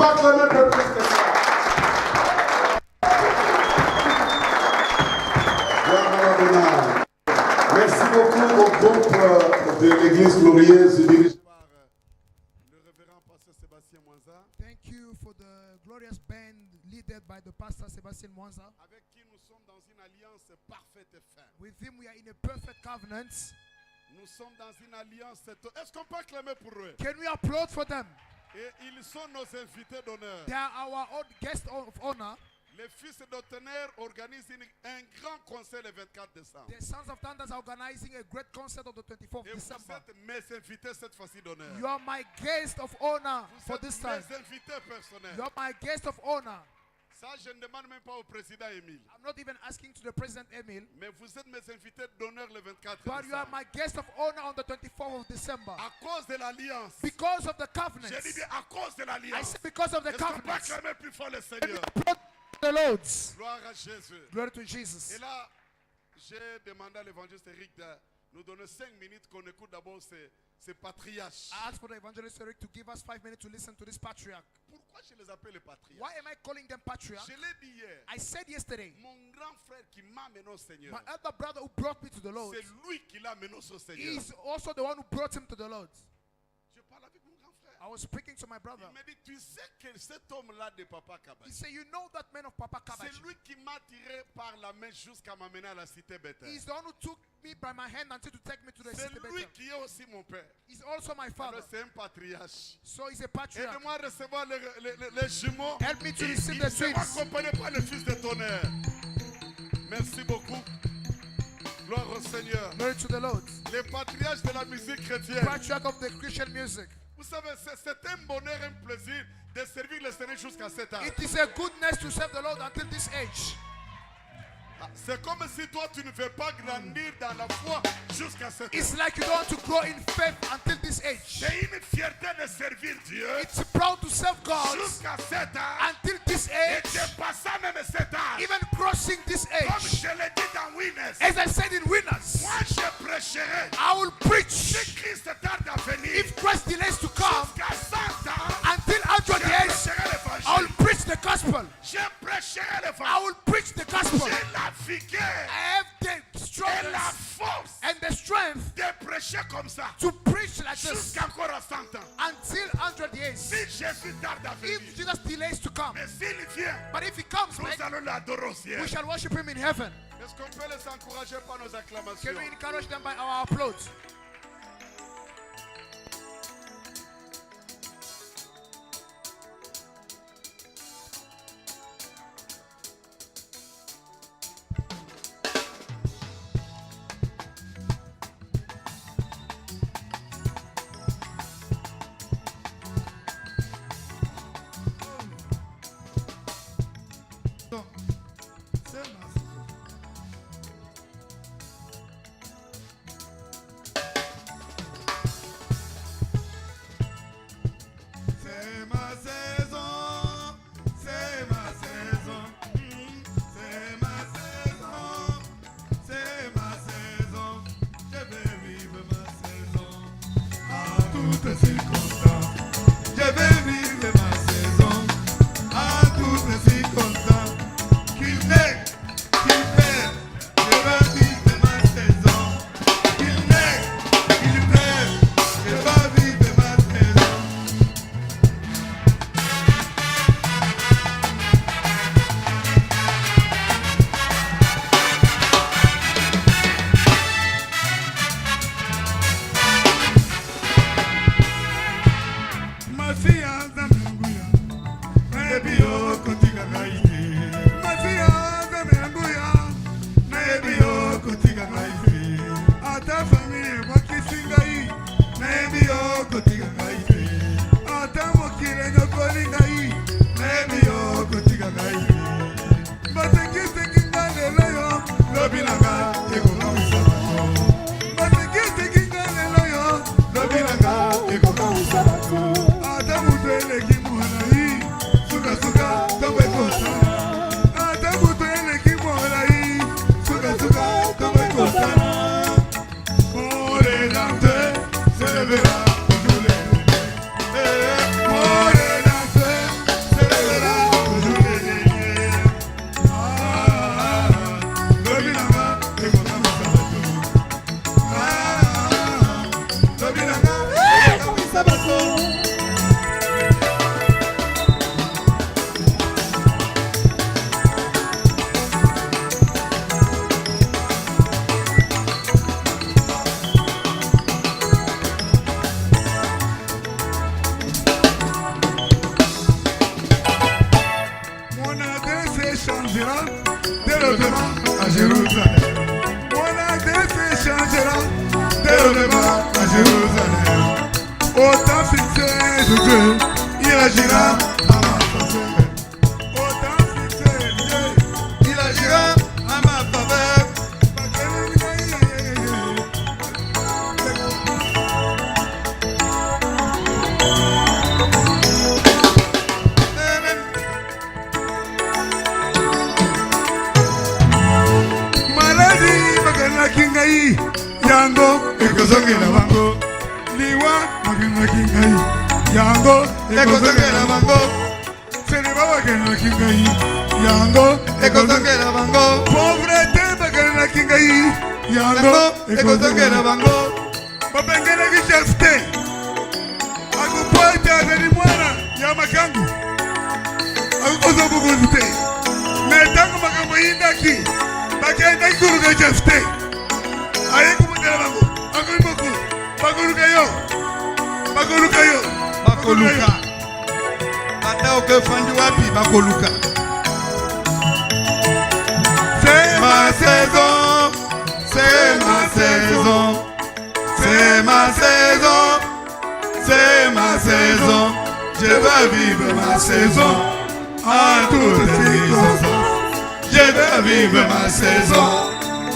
pas acclamer de plus que ça? Merci beaucoup au groupe de l'Église glorieuse dirigé par le révérend pasteur Sébastien Mwanza. Thank you for the glorious band led by the pastor Sébastien Mwanza. Avec qui nous sommes dans une alliance parfaite et ferme. With him we are in a perfect covenant. Nous sommes dans une alliance. Est-ce qu'on peut acclamer pour eux? Can we applaud for them? Et ils sont nos invités d'honneur. They are our own guests of honor. Les fils de tonnerre organisent un grand concert le 24 décembre. The Sons of Thunders are organizing a great concert on the 24th Et vous December. êtes mes invités cette fois-ci d'honneur. You are my guest of honor Vous for êtes this time. mes invités personnels. You are my guest of honor. Ça, je ne demande même pas au président Émile. I'm not even asking to the President Emil, Mais vous êtes mes invités d'honneur le 24 but you are décembre. my guest of honor on the 24th of December. À cause de l'alliance. Because of the covenant. J'ai dit bien à cause de I l'alliance. said because of the Est-ce qu'on peut covenant. acclamer plus fort le Seigneur? The Lord's. Gloire à Jésus. Glory to Jesus. Et là, j'ai demandé à l'évangéliste Eric de nous donner 5 minutes qu'on écoute d'abord ces patriarches. I asked for the evangelist Eric to give us 5 minutes to listen to this patriarch. Pourquoi je les appelle les patriarches? Why am I calling them patriarch? Je l'ai dit hier. I said yesterday, Mon grand frère qui m'a mené au Seigneur, my elder brother who brought me to the Lord, c'est lui qui l'a mené au Seigneur. he is also the one who brought him to the Lord. Je parle avec mon grand frère. I was speaking to my brother. Il m'a dit, tu sais que cet homme-là de Papa He Kabachi, said, you know that man of Papa c'est Kabachi. lui qui m'a tiré par la main jusqu'à m'amener à la cité Bethel. He's the one who took me by my hand until to take me to the C'est city lui Bethel. qui est aussi mon père. He's also my father. Alors c'est un patriarche. So he's a patriarch. Aide-moi à recevoir les jumeaux. Help me to receive Il the sera twins. accompagné par le fils de tonnerre. Merci beaucoup. Gloire au Seigneur. Glory to the Lord. Les patriarches de la musique chrétienne. Patriarch of the Christian music. Vous savez, c'est un bonheur, un plaisir de servir le Seigneur jusqu'à cet âge. It is a goodness to serve the Lord until this age. C'est comme si toi tu ne veux pas grandir dans la foi jusqu'à cet âge. It's like you don't want to grow in faith until this age. C'est une fierté de servir Dieu It's proud to serve God jusqu'à cet âge until this et age, dépassant même cet âge. even crossing this Comme age. je l'ai dit dans Winners, As I said in Winners, moi je prêcherai. I will preach. Si Christ tarde à venir, If Christ delays to come jusqu'à 100 ans, until 100 je years, prêcherai I will l'évangile. preach the gospel. Je prêcherai I l'évangile. will preach the gospel. J'ai la vigueur I have the et strength la force and the strength de prêcher comme ça to preach like this jusqu'à encore à 100 ans. until 100 years. Si Jésus tarde à venir, If Jesus delays to come, mais s'il vient, but if he comes nous back, allons l'adorer au ciel. we shall worship him in heaven. Est-ce qu'on peut les encourager par nos acclamations? Can we encourage them by our applause? Jérusalem. Au temps fixé de Dieu, il agira à ma faveur. Au temps fixé de Dieu, il agira à ma faveur. Maladie, bagana kingai, yango, ekozongela bango. Liwa, bagana kingai, yango, ekozongela bango. Seneba bagana kingai, yango, ekozongela bango. Pauvreté, bagana kingai, yango, ekozongela bango. Babengele kishafte, akupoita azali mwana ya makangu, akukoza buguzute. Metangu makambo yindaki, bakenda ikuruga kishafte. Aye kumutela bango, akuriboku, bakuruka yo, bakuruka yo, bakoluka. Ata okefandi wapi bakoluka. C'est ma saison, c'est ma saison, c'est ma saison, c'est ma saison. Je vais vivre ma saison en toutes circonstances. Je vais vivre ma saison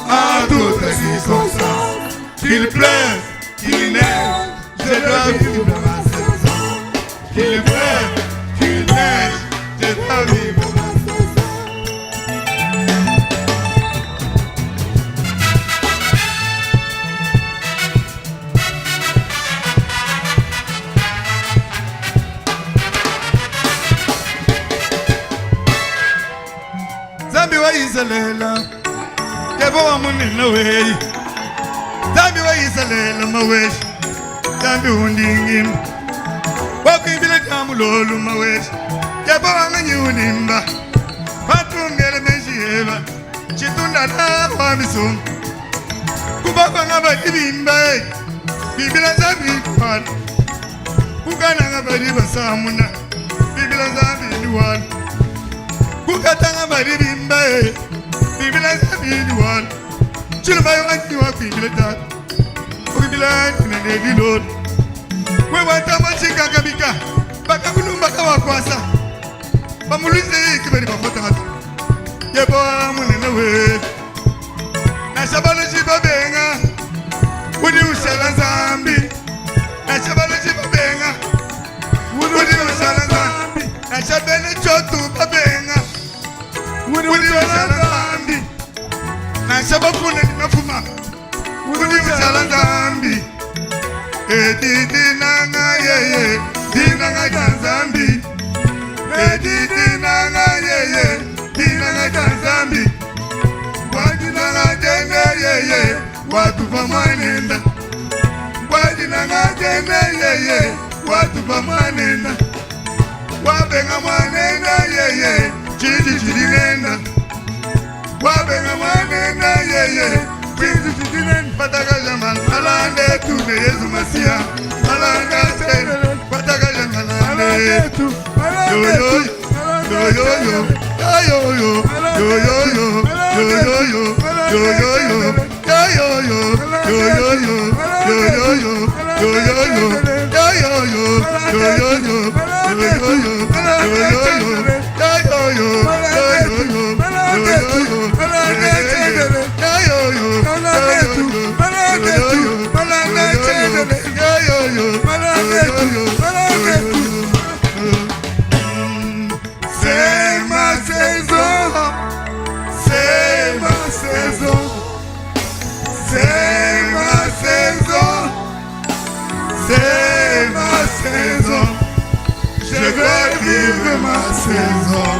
en toutes circonstances. Qu'il pleuve, qu'il neige, je dois vivre ma saison. Qu'il pleuve, qu'il neige, je dois vivre ma saison. Zambi wa Israela, kebo wa munene wei. Zambi wa Israela mawesh, zambi undingim. Wakibile jamu lolu mawesh, kebo wa nganyi unimba. Patungele menjieva, chitunda na wa misum. Kubaba ngaba ibimba, bibila zambi duwan. Kukana ngaba riba samuna, bibila zambi duwan. Kukatanga maribimba, bibila zambi duwan. Chilmayo anti wa bibila tat, bibila nene dilon. We watama chika kabika, baka kulumba kawa kwasa. Bamuluze kiberi bafota hatu. Yebo munene we. Na shabalo chibabenga, udi ushala zambi. Na shabalo chibabenga, udi ushala zambi. Na shabele chotu babenga, udi ushala zambi. Na shabafune ni mafuma, udi ushala zambi. Dinanga yeye, dinanga tanzambi. Dinanga yeye, dinanga tanzambi. Wadinanga jene yeye, watu pamanenda. Wadinanga jene yeye, watu pamanenda. Wabenga mwanenda yeye, chidi chidinenda. Wabenga mwanenda yeye, chidi chidinenda. Pataka jaman, alande tu de Yesu Masia. Alande tu, pataka jaman, alande tu. Yo yo yo yo yo yo yo yo yo yo yo yo yo yo yo yo yo yo yo c'est ma saison, c'est ma saison, c'est ma saison, c'est ma saison. Je vais vivre ma saison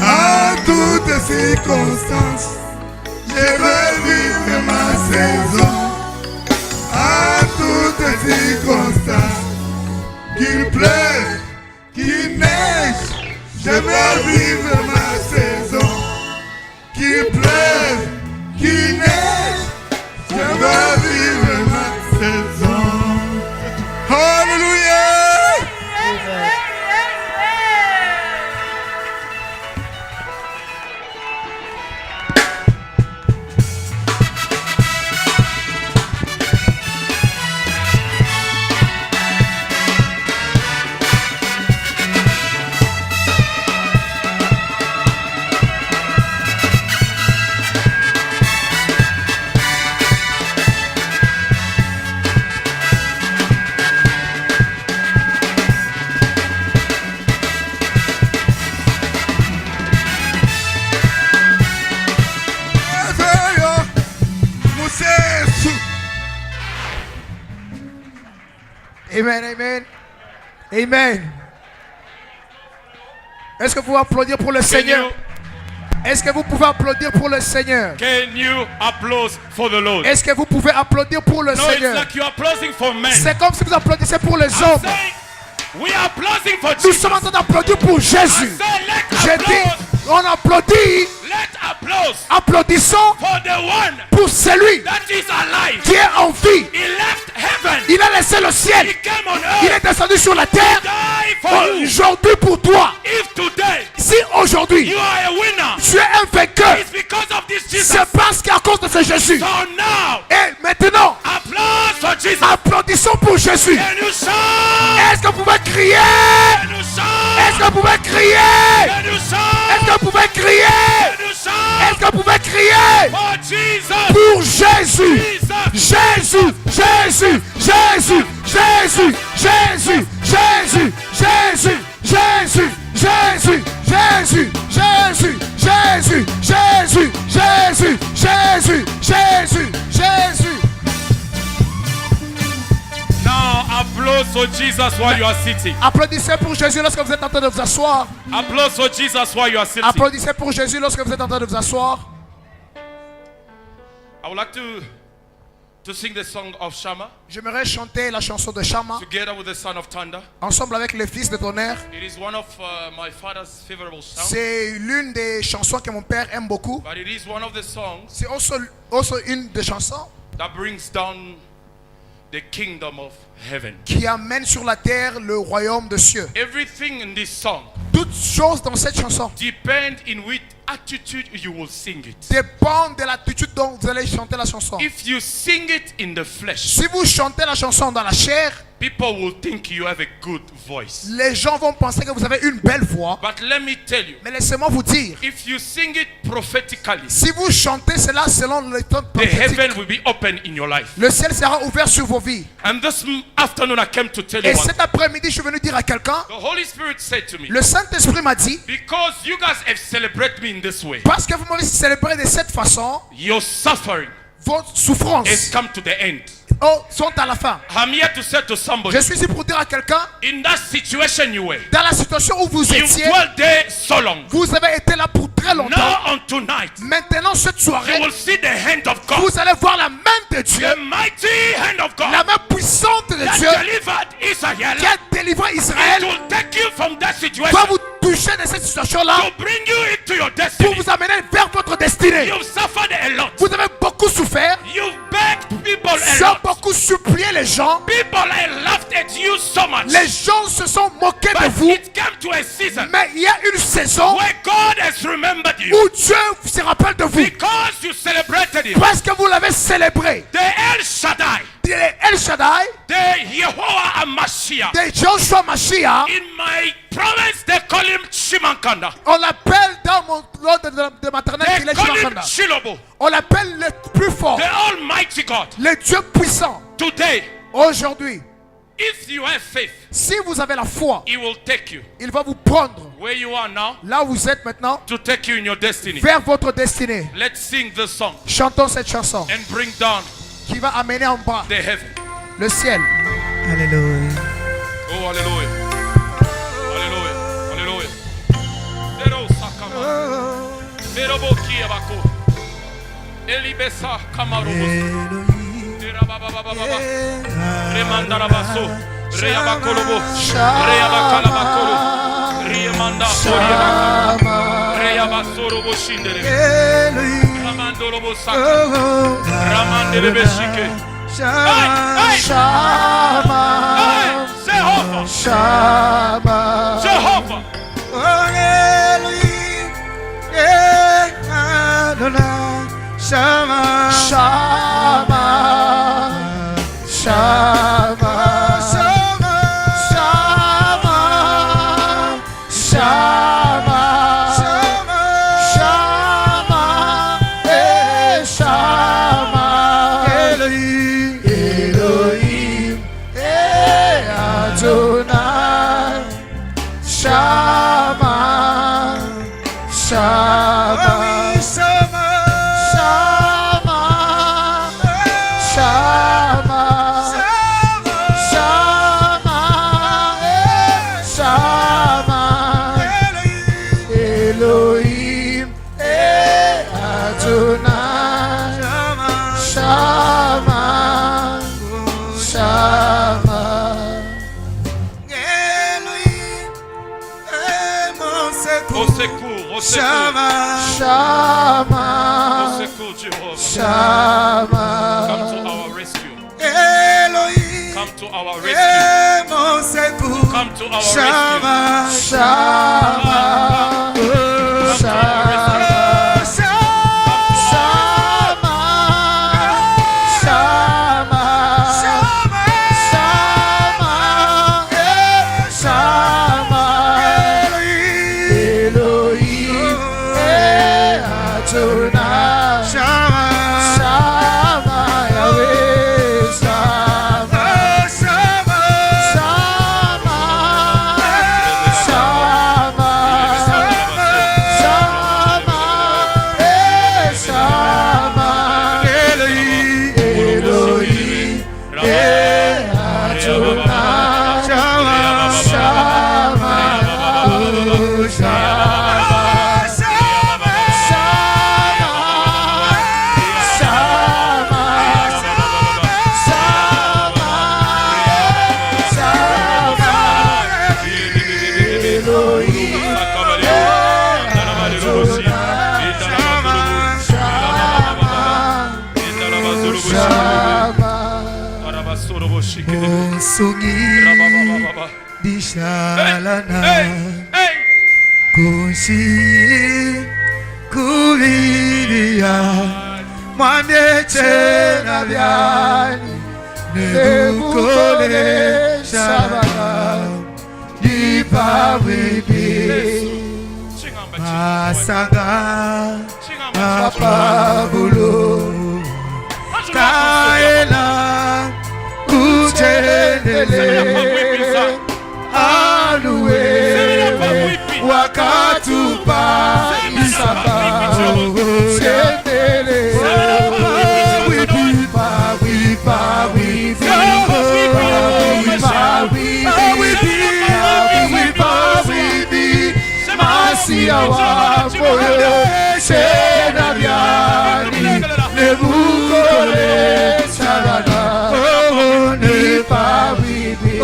en toutes circonstances. Je vais vivre ma saison en toutes circonstances. Qu'il pleuve, qu'il neige, je vais vivre ma saison. Qu'il pleuve, qu'il neige, je vais vivre ma saison. Alléluia. Amen, amen. Amen. Est-ce que vous pouvez applaudir pour le Seigneur? Est-ce que vous pouvez applaudir pour le Seigneur? Can you applaud for the Lord? Est-ce que vous pouvez applaudir pour le No, Seigneur? it's like you're applauding for men. C'est comme si vous applaudissez pour les I'm hommes. saying, we are applauding for Nous Jesus. sommes en train d'applaudir pour I Jésus. say, let J'ai applause. dit, on applaudit. Let applause Applaudissons for the one pour celui that is alive. qui est en vie. He left heaven. Il a laissé le ciel. He came on Il earth. est descendu sur la terre. Die for you. Aujourd'hui pour toi. If today Si aujourd'hui you are a winner, tu es un vainqueur, it's because of this Jesus. c'est parce qu'à cause de ce Jésus. So now, Et maintenant, applause for Jesus. applaudissons pour Jésus. Can you shout? Est-ce que vous pouvez crier? Can you shout? Est-ce que vous pouvez crier? Can you shout? Est-ce que vous pouvez crier? Can you shout? Est-ce que vous pouvez crier? For Jesus. Pour Jésus. Jesus. Jésus, Jésus, Jésus, Jésus, Jésus, Jésus, Jésus, Jésus, Jésus, Jésus, Jésus, Jésus, Jésus, Jésus, Jésus, Jésus, Jésus. Now applause for Jesus while you are sitting. Applaudissez pour Jésus lorsque vous êtes en train de vous asseoir. Applause for Jesus while you are sitting. Applaudissez pour Jésus lorsque vous êtes en train de vous asseoir. I would like to sing the song of Shammah J'aimerais chanter la chanson de Shammah together with the son of Thunder. ensemble avec les fils de tonnerre. It is one of my father's favorable songs, C'est l'une des chansons que mon père aime beaucoup. but it is one of the songs C'est aussi une des chansons that brings down the kingdom of heaven. qui amène sur la terre le royaume de cieux. Everything in this song Toutes choses dans cette chanson depend in which attitude you will sing it. dépendent de l'attitude dont vous allez chanter la chanson. If you sing it in the flesh, Si vous chantez la chanson dans la chair, people will think you have a good voice. les gens vont penser que vous avez une belle voix. But let me tell you, Mais laissez-moi vous dire, if you sing it prophetically, si vous chantez cela selon le temps the heaven prophétique, will be open in your life. le ciel sera ouvert sur vos vies. And this afternoon I came to tell you Et one. cet après-midi, je suis venu dire à quelqu'un, The Holy Spirit said to me, le Saint-Esprit m'a dit, because you guys have celebrated me in this way, parce que vous m'avez célébré de cette façon, your suffering vos has souffrances come to the end. sont à la fin. I'm here to say to somebody, Je suis ici pour dire à quelqu'un, in that situation you were, dans la situation où vous you étiez, dwelt there so long. vous avez été là pour très longtemps. Now on tonight, Maintenant, cette you soirée, will see the hand of God, vous allez voir la main de Dieu, the mighty hand of God la main puissante de that Dieu delivered Israel. qui a délivré It Israël, will take you from that situation va vous toucher de cette situation-là to bring you into your pour destiny. vous amener vers votre destinée. You've suffered a lot. Vous avez beaucoup souffert, You've begged people a vous avez lot. beaucoup supplié les gens. People have laughed at you so much. Les gens se sont moqués de But vous, it came to a season mais il y a une saison where God has remembered you où Dieu se rappelle de vous because you celebrated Him. parce que vous l'avez célébré. The El Shaddai, De El Shaddai, the Yehovah Mashiach. de Joshua Mashiach, In my province, they call him Shimankanda. on l'appelle dans mon ordre de maternelle They qu'il est call him Shimakanda. Shilobo, On l'appelle le plus fort, the Almighty God. le Dieu puissant. Today, Aujourd'hui, if you have faith, si vous avez la foi, He will take you il va vous prendre where you are now là où vous êtes maintenant to take you in your destiny. vers votre destinée. Let's sing the song Chantons cette chanson and bring down qui va amener en bas the heaven. le ciel. Alléluia. Oh, hallelujah. Hallelujah. Hallelujah. Dero sakama. Merobo kiabako. Elibesa kamarobo. Dera baba baba baba. Remandara baso. Rea bakolobo. Rea bakala bakolo. Rea manda. Rea basoro boshindere. Ramandoro bosaka. Ramandere beshike. Hey! Shama, Hey! Jehovah! Shama, Jehovah! Shama, Shama, Shama, Shama, Shama, Shama, Shama, Elohim, Elohim, Adonai, Shama, Shama, Shama. Shama, Au secours, Jehovah. Come to our rescue. Elohim, Come to our rescue. mon secours. Come to our Shama, rescue. Shama, Dishalana Kushi Kulilia Mwaneche na vyani Nebukole Shabana Yipawibi Masanga Apabulu Kaela Kuchendele Alue Wakatupa Isaba Shendele Wipa Masia wa moyo Shena vyani Nebukole Shabana Nipa wibi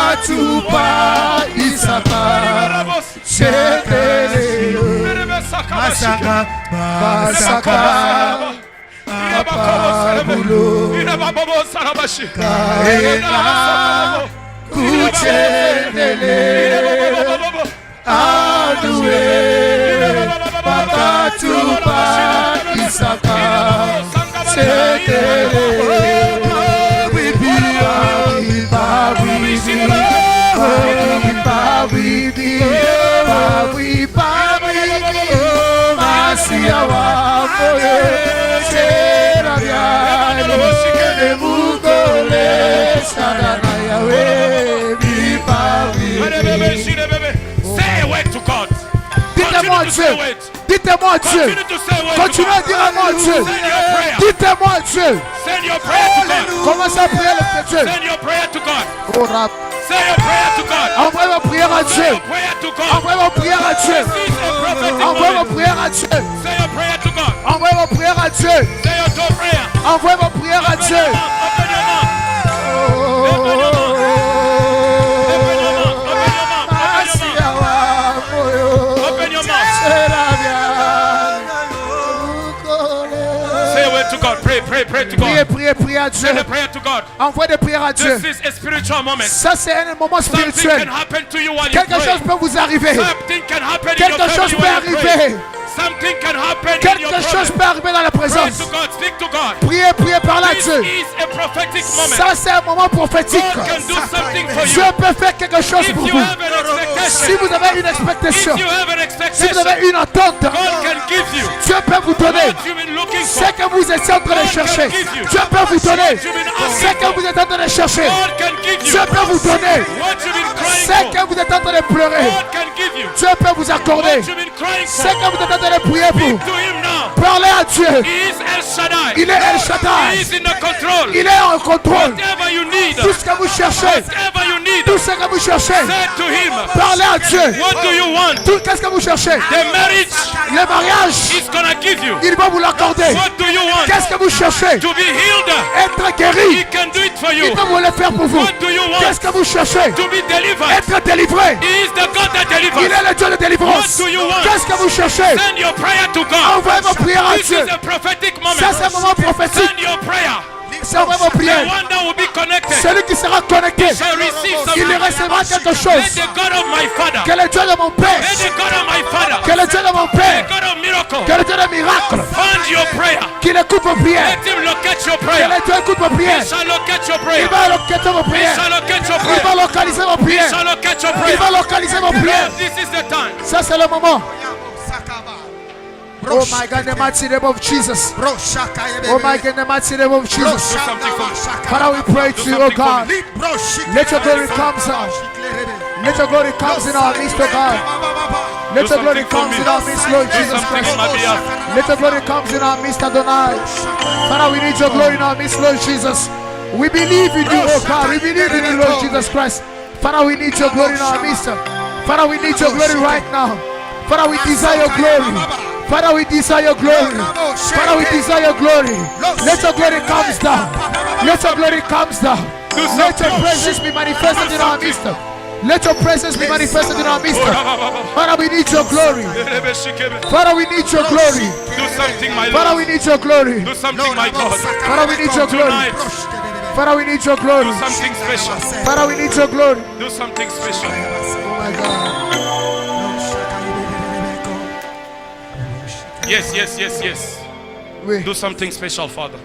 Wakatupa Isapa Shekele Masaka Masaka Apabulu Kaena Kuchendele Adue Wakatupa Isaka Shekele Masia wa moyo Shera vyani Nebukole Shabana Yahweh Say a word to God. Dites-moi Dieu. Dites-moi Dieu. Continuez à dire à moi Dieu. Dites-moi Dieu. Send your prayer to God. Commencez à prier le Dieu. Send your prayer to God. Oh rap. Say your prayer to God. Envoyez vos prières à Say Dieu. your prayer to God. Envoyez vos prières à Dieu. This is a prophetic Envoyez vos moment. prières à Dieu. Say your prayer to God. Envoyez vos prières à Dieu. Say your two prayer. Envoyez vos prières à Open Dieu. your mouth. Open your mouth. Open your mouth. Open your mouth. Open your mouth. Say a word to God. Pray to Priez, God. priez, priez à Dieu. Send a prayer to God. Envoyez des prières à Dieu. This is a spiritual moment. Ça, c'est un moment Something spirituel. can happen to you while you Quelque pray. chose peut vous arriver. Something can happen in your Quelque chose family peut while you pray. arriver. Something can happen in your Quelque chose problem. peut arriver dans la Pray présence. to God. Speak to God. Priez, priez par là, This Dieu. is a prophetic moment. Ça, c'est un moment prophétique. God can do something for Dieu you. peut faire quelque chose If pour you vous. have an Si expectation, vous avez une if expectation, you have an si vous expectation, avez une attente, God can give you. Dieu peut vous donner what you've been looking ce for. que vous êtes en train de chercher. Dieu peut vous donner ce que vous êtes en train de chercher. God can give you Dieu peut vous donner what you've been crying ce for. que vous êtes en train de pleurer. God can give you Dieu peut vous accorder what you've been crying ce for. que vous êtes en train de prier pour. To him now. Parlez à Dieu. He is El Shaddai. Il est El He Shaddai. is in the control. Il est en contrôle. Whatever you need, Tout ce que vous cherchez, whatever you need, tout ce que vous cherchez, say to him, parlez à Dieu. what do you want? Tout qu'est-ce que vous cherchez? The marriage Le mariage, is gonna give you. il va vous l'accorder. What do you want? Qu'est-ce que vous cherchez? To be healed. Être He guéri, can do it for you. il va vous le faire pour vous. What do you Qu'est-ce want? que vous cherchez? To be delivered. Être délivré. He is the God that Il delivers. est le Dieu de délivrance. What do you want? Qu'est-ce que vous cherchez? Send your prayer to God. Envoyez vos prières à This Dieu. is a prophetic moment. Ça, c'est un moment prophétique. Send your prayer. C'est envoyez vos The prières. one that will be connected Celui qui sera connecté, shall receive il something. recevra quelque Let chose. the God of my father. Que le Dieu de mon Père, Let the God of my father. que le Dieu de mon The Père, God of miracle. que le Dieu de miracle, Find your prayer. qu'il écoute vos prières. Let him locate your Que prayer. le Dieu écoute vos He prières. shall locate your Il prayer. va localiser vos He prières. shall locate your Il prayer. va localiser vos He prières. shall locate your Il prayer. va localiser vos prières. Lord, this is the time. Ça, c'est le moment. Oh my God, in the mighty name of Jesus. Oh my God, in the mighty name of Jesus. Father, we pray to you, oh God. Let your glory come down. Let your glory come in our midst, oh God. Let your glory come in our midst, Lord Jesus Christ. Let your glory come in our midst, Adonai. Father, we need your glory in our midst, Lord Jesus. We believe in you, oh God. We believe in you, Lord Jesus Christ. Father, we need your glory in our midst. Father, we need your glory right now. Father, we desire your glory. Father, we desire your glory. Father, we desire your glory. Let your glory come down. Let your glory come down. Let your presence be manifested in our midst. Let your presence be manifested in our midst. Father, we need your glory. Father, we need your glory. Do something, my Father, Lord. we need your glory. Do something, my God. Father, we need your glory. Tonight, Father, we need your glory. do something special. Father, we need your glory. Do something special. Oh my God. Yes, yes, yes, yes. Oui. Do something special, Father.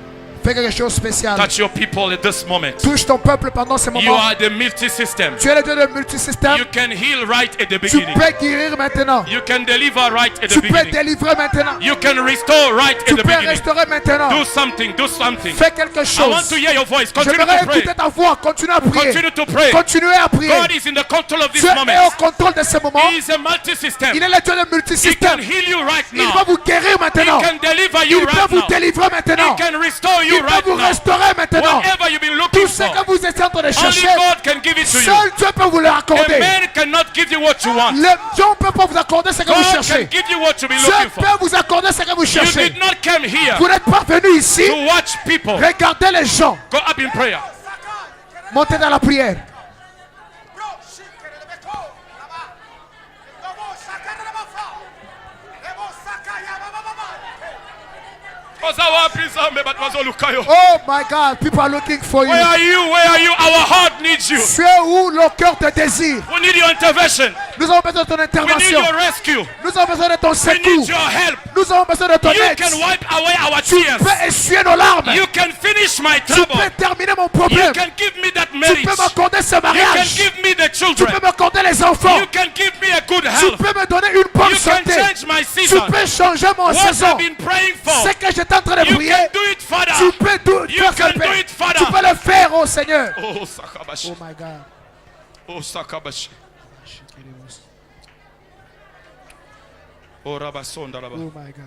Fais quelque chose de spécial. Touch your people at this moment. Touche ton peuple pendant ce You moment. are the multi-system. Tu es le Dieu de multisystème. You can heal right at the Tu beginning. peux guérir maintenant. You can deliver right at the Tu peux beginning. délivrer maintenant. You can restore right Tu at the peux beginning. restaurer maintenant. Do something, do something. Fais quelque I want chose. to hear your voice. Continue J'aimerais to pray. écouter ta voix. Continue à prier. Continue to pray. Continuez à prier. God is in the control of this Dieu est moment. au contrôle de ce moment. He is a multi-system. Il est le Dieu de He can multisystème. heal you right Il now. va vous guérir maintenant. He can deliver you Il peut right vous now. délivrer maintenant. He can restore you Il peut right vous now. restaurer maintenant. Whatever you've been Tout looking ce for, que vous êtes en train de only chercher, God can give it to you. seul Dieu peut vous le A accorder. man cannot give you what you want. Le Dieu ne peut pas vous accorder ce que vous God can cherchez. give you what you've been Dieu looking for. peut vous accorder ce que vous You cherchez. did not come here Vous n'êtes pas venu ici. to watch people. Regardez les gens. Go up in prayer. Montez dans la prière. Oh my God, people are looking for you. Where are you? Where are you? Our heart needs you. Tu es où le cœur te désire? We need your intervention. Nous avons besoin de ton We need intervention. your rescue. Nous avons besoin de ton We secours. need your help. Nous avons besoin de ton You aide. can wipe away our Tu tears. peux essuyer nos larmes. You can finish my Tu trouble. peux terminer mon You problème. can give me that Tu marriage. peux m'accorder ce You can mariage. give me the Tu children. peux m'accorder les enfants. You can give me a good Tu health. peux me donner une bonne You can santé. change my Tu season. peux changer mon What saison. I've been praying for. Ce que j'étais en train de You prier, can do it, Father. tu peux You faire can ça, do Père. it, Father. Tu peux le faire, oh Seigneur. Oh, Sakabash. Oh my God. Oh, Sakabash. Oh, Rabasonda, Rabba. Oh my God.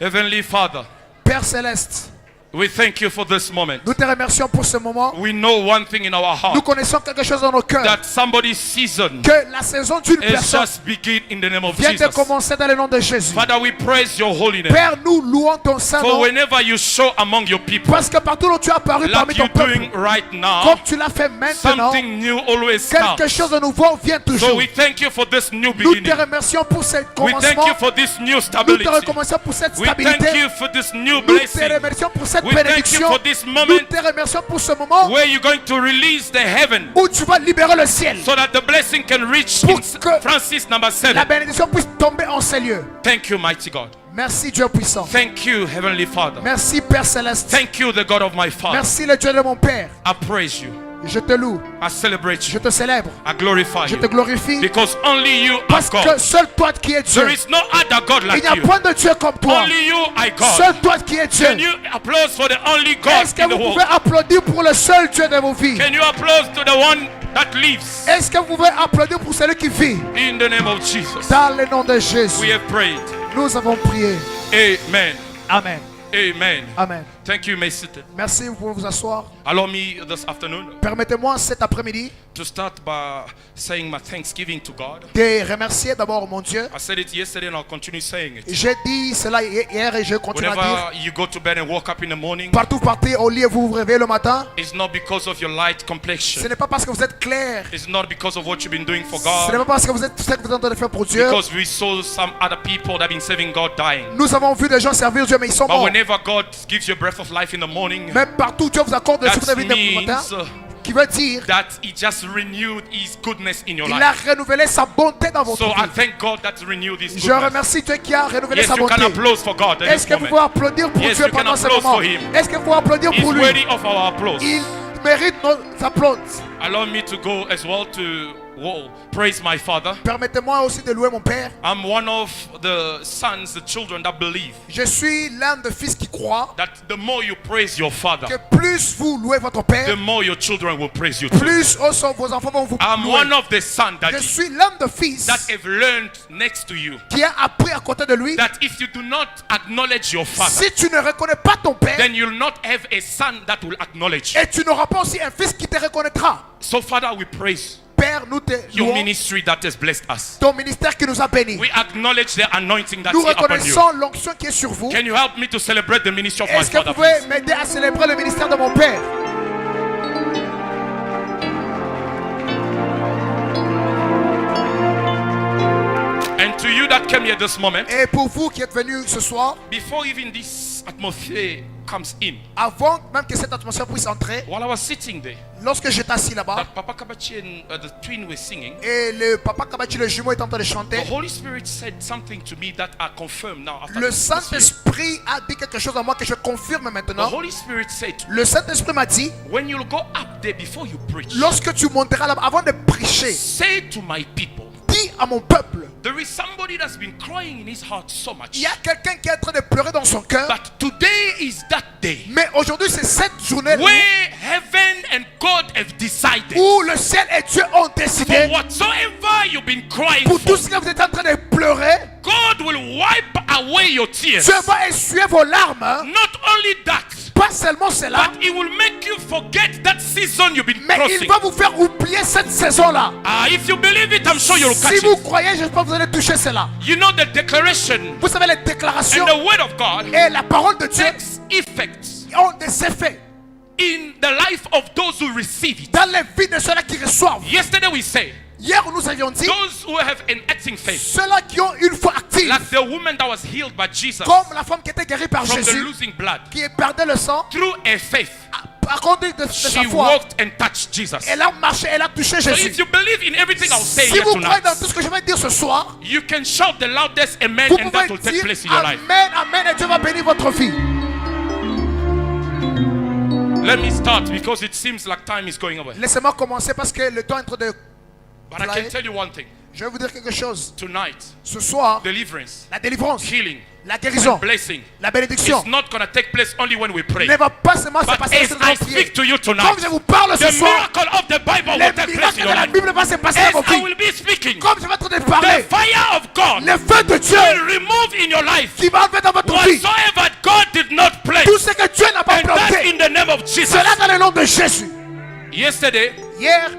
Heavenly Father, Père Céleste, we thank you for this moment. nous te remercions pour ce moment. We know one thing in our Nous heart, connaissons quelque chose dans nos cœurs. that somebody's season Que la saison d'une has personne just begin in the name of vient de Jesus. commencer dans le nom de Jésus. Father, we praise your holy name. Père, nous louons ton saint For nom. whenever you show among your people, Parce que partout où tu as apparu parmi like ton you're peuple, doing right now, comme tu l'as fait maintenant, something new always starts. quelque chose de nouveau vient So toujours. we thank you for this new Nous te beginning. remercions pour ce We thank commencement. you for this new Nous stability. te recommençons pour cette We thank stabilité. you for this new Nous te blessing. remercions pour cette We thank you bénédiction. for this Nous moment te remercions pour ce moment where you're going to release the heaven où tu vas libérer le ciel. so that the blessing can reach Pour in que Francis number La 7. bénédiction puisse tomber en ces lieux. Thank you, mighty God. Merci Dieu puissant. Thank you, Heavenly Father. Merci Père Céleste. Thank you, the God of my Father. Merci le Dieu de mon Père. I praise you. Je te loue. I celebrate Je you. te célèbre. I glorify Je you. te glorifie. Because only you are Parce que God. seul toi qui es Dieu. There is no other God Il like n'y a you. point de Dieu comme toi. Only you are God. Seul toi qui es Dieu. Can you applaud for the only God Est-ce que in the vous world? pouvez applaudir pour le seul Dieu de vos vies? Can you applaud to the one that lives? Est-ce que vous pouvez applaudir pour celui qui vit? In the name of Jesus. Dans le nom de Jésus. We have prayed. Nous avons prié. Amen. Amen. Amen. Amen. Thank you, may sit. Merci, vous pouvez vous asseoir. Allow me this afternoon Permettez-moi cet après-midi to start by saying my thanksgiving to God. de remercier d'abord mon Dieu. I said it yesterday and I'll continue saying it. J'ai dit cela hier et je continue à dire. Whenever you go to bed and wake up in the morning, Partout vous partez au lit et vous vous réveillez le matin. it's not because of your light Ce complexion. n'est pas parce que vous êtes clair. It's not because of what you've been doing for Ce n'est God. pas parce que vous êtes ce que vous êtes en train de faire pour Dieu. Because we saw some other people that have been serving God dying. Nous avons vu des gens servir Dieu mais ils sont But morts. whenever God gives you a breath of life in the morning, Même partout Dieu vous accorde le that souffle de vie du matin. means Qui veut dire that He just renewed His goodness in your il a life. renouvelé sa bonté dans votre So I vie. thank God that renewed His Je goodness. remercie Dieu qui a renouvelé Yes, sa you can bonté. applaud for God at Est-ce this que vous moment. pouvez applaudir pour Yes, Dieu you can pendant ce applaud moment? for him. Est-ce que vous pouvez applaudir He's pour lui? worthy of our applause. Il mérite nos applaudissements. Allow me to go as well to praise my Father. Permettez-moi aussi de louer mon Père. I'm one of the sons, the children that believe Je suis l'un des fils qui croit that the more you praise your Father, que plus vous louez votre the Père, more your children will praise you too. plus aussi vos enfants vont vous I'm louer. one of the sons Je that suis l'un des fils have learned next to you qui a appris à côté de lui. that if you do not acknowledge your Father, Si tu ne reconnais pas ton Père, then you'll not have a son that will acknowledge. et tu n'auras pas aussi un fils qui te reconnaîtra. So Father, we praise Père, nous te your louons. ministry that has blessed us. Ton ministère qui nous a bénis. We acknowledge the anointing that's Nous here upon you. reconnaissons l'onction qui est sur vous. Can you help me to celebrate the ministry of my Est-ce que Father, vous pouvez please? m'aider à célébrer le ministère de mon Père? And to you that came here this moment, Et pour vous qui êtes venus ce soir, before even this atmosphere comes in, avant même que cette atmosphère puisse entrer, while I was sitting there, lorsque j'étais assis là-bas, that Papa Kabachi and the twin were singing, et le papa Kabachi, le jumeau, est en train de chanter, the Holy Spirit said something to me that I confirm now after le this atmosphere. Saint-Esprit a dit quelque chose à moi que je confirme The maintenant. Holy Spirit said, Le Saint-Esprit m'a dit, when you go up there before you preach, lorsque tu monteras là-bas, avant de prêcher, say to my people, dis à mon peuple, there is somebody that's been crying in his heart so much, il y a quelqu'un qui est en train de pleurer dans son cœur, but today is that day mais aujourd'hui c'est cette journée where heaven and God have decided où le ciel et Dieu ont for décidé, whatsoever you've been crying pour for, tout ce que vous êtes en train de pleurer, God will wipe away your tears. Dieu va essuyer vos larmes. Not only that, Pas seulement cela, but He will make you forget that season you've been mais il crossing. va vous faire oublier cette saison-là. If you believe it, I'm sure you'll Si catch vous it. croyez, j'espère que vous allez toucher cela. You know the declaration Vous savez, les déclarations and the word of God et la parole de Dieu takes effects ont des effets in the life of those who receive it. dans les vies de ceux-là qui reçoivent. Yesterday we said, Hier, nous avions dit, those who have an acting faith, ceux-là qui ont une foi active, like the woman that was healed by Jesus comme la femme qui était guérie par from the Jésus, losing blood, qui perdait le sang, through her faith, à cause de she sa foi, walked and touched Jesus. elle a marché, elle a touché So Jésus. if you believe in everything I'll say Si here vous croyez dans tonight, tout ce que je vais dire ce soir, you can shout the loudest amen vous and that pouvez will take dire place in your life. Amen, Amen, et Dieu va bénir votre vie. Let me start because it seems like time is going away. Laissez-moi commencer parce que le temps est en train de... But I can tell you one thing. Je vais vous dire quelque chose. Tonight, Ce soir, deliverance, la délivrance, healing, la guérison, blessing la bénédiction is not going to take place only when we pray. ne va pas seulement se But passer as lorsque I nous allons prier. speak to you Comme tonight, je vous parle ce the soir, miracle of the Bible will les take place miracles in de your la life. Bible vont se passer As dans vos I vies. will be speaking, Comme je vais être en train de the parler, fire of God le feu de Dieu will remove in your life qui va enlever dans votre vie whatsoever God did not place. tout ce que Dieu n'a pas And that's planté. in the name of Jesus. Cela dans le nom de Jésus. Yesterday, Hier,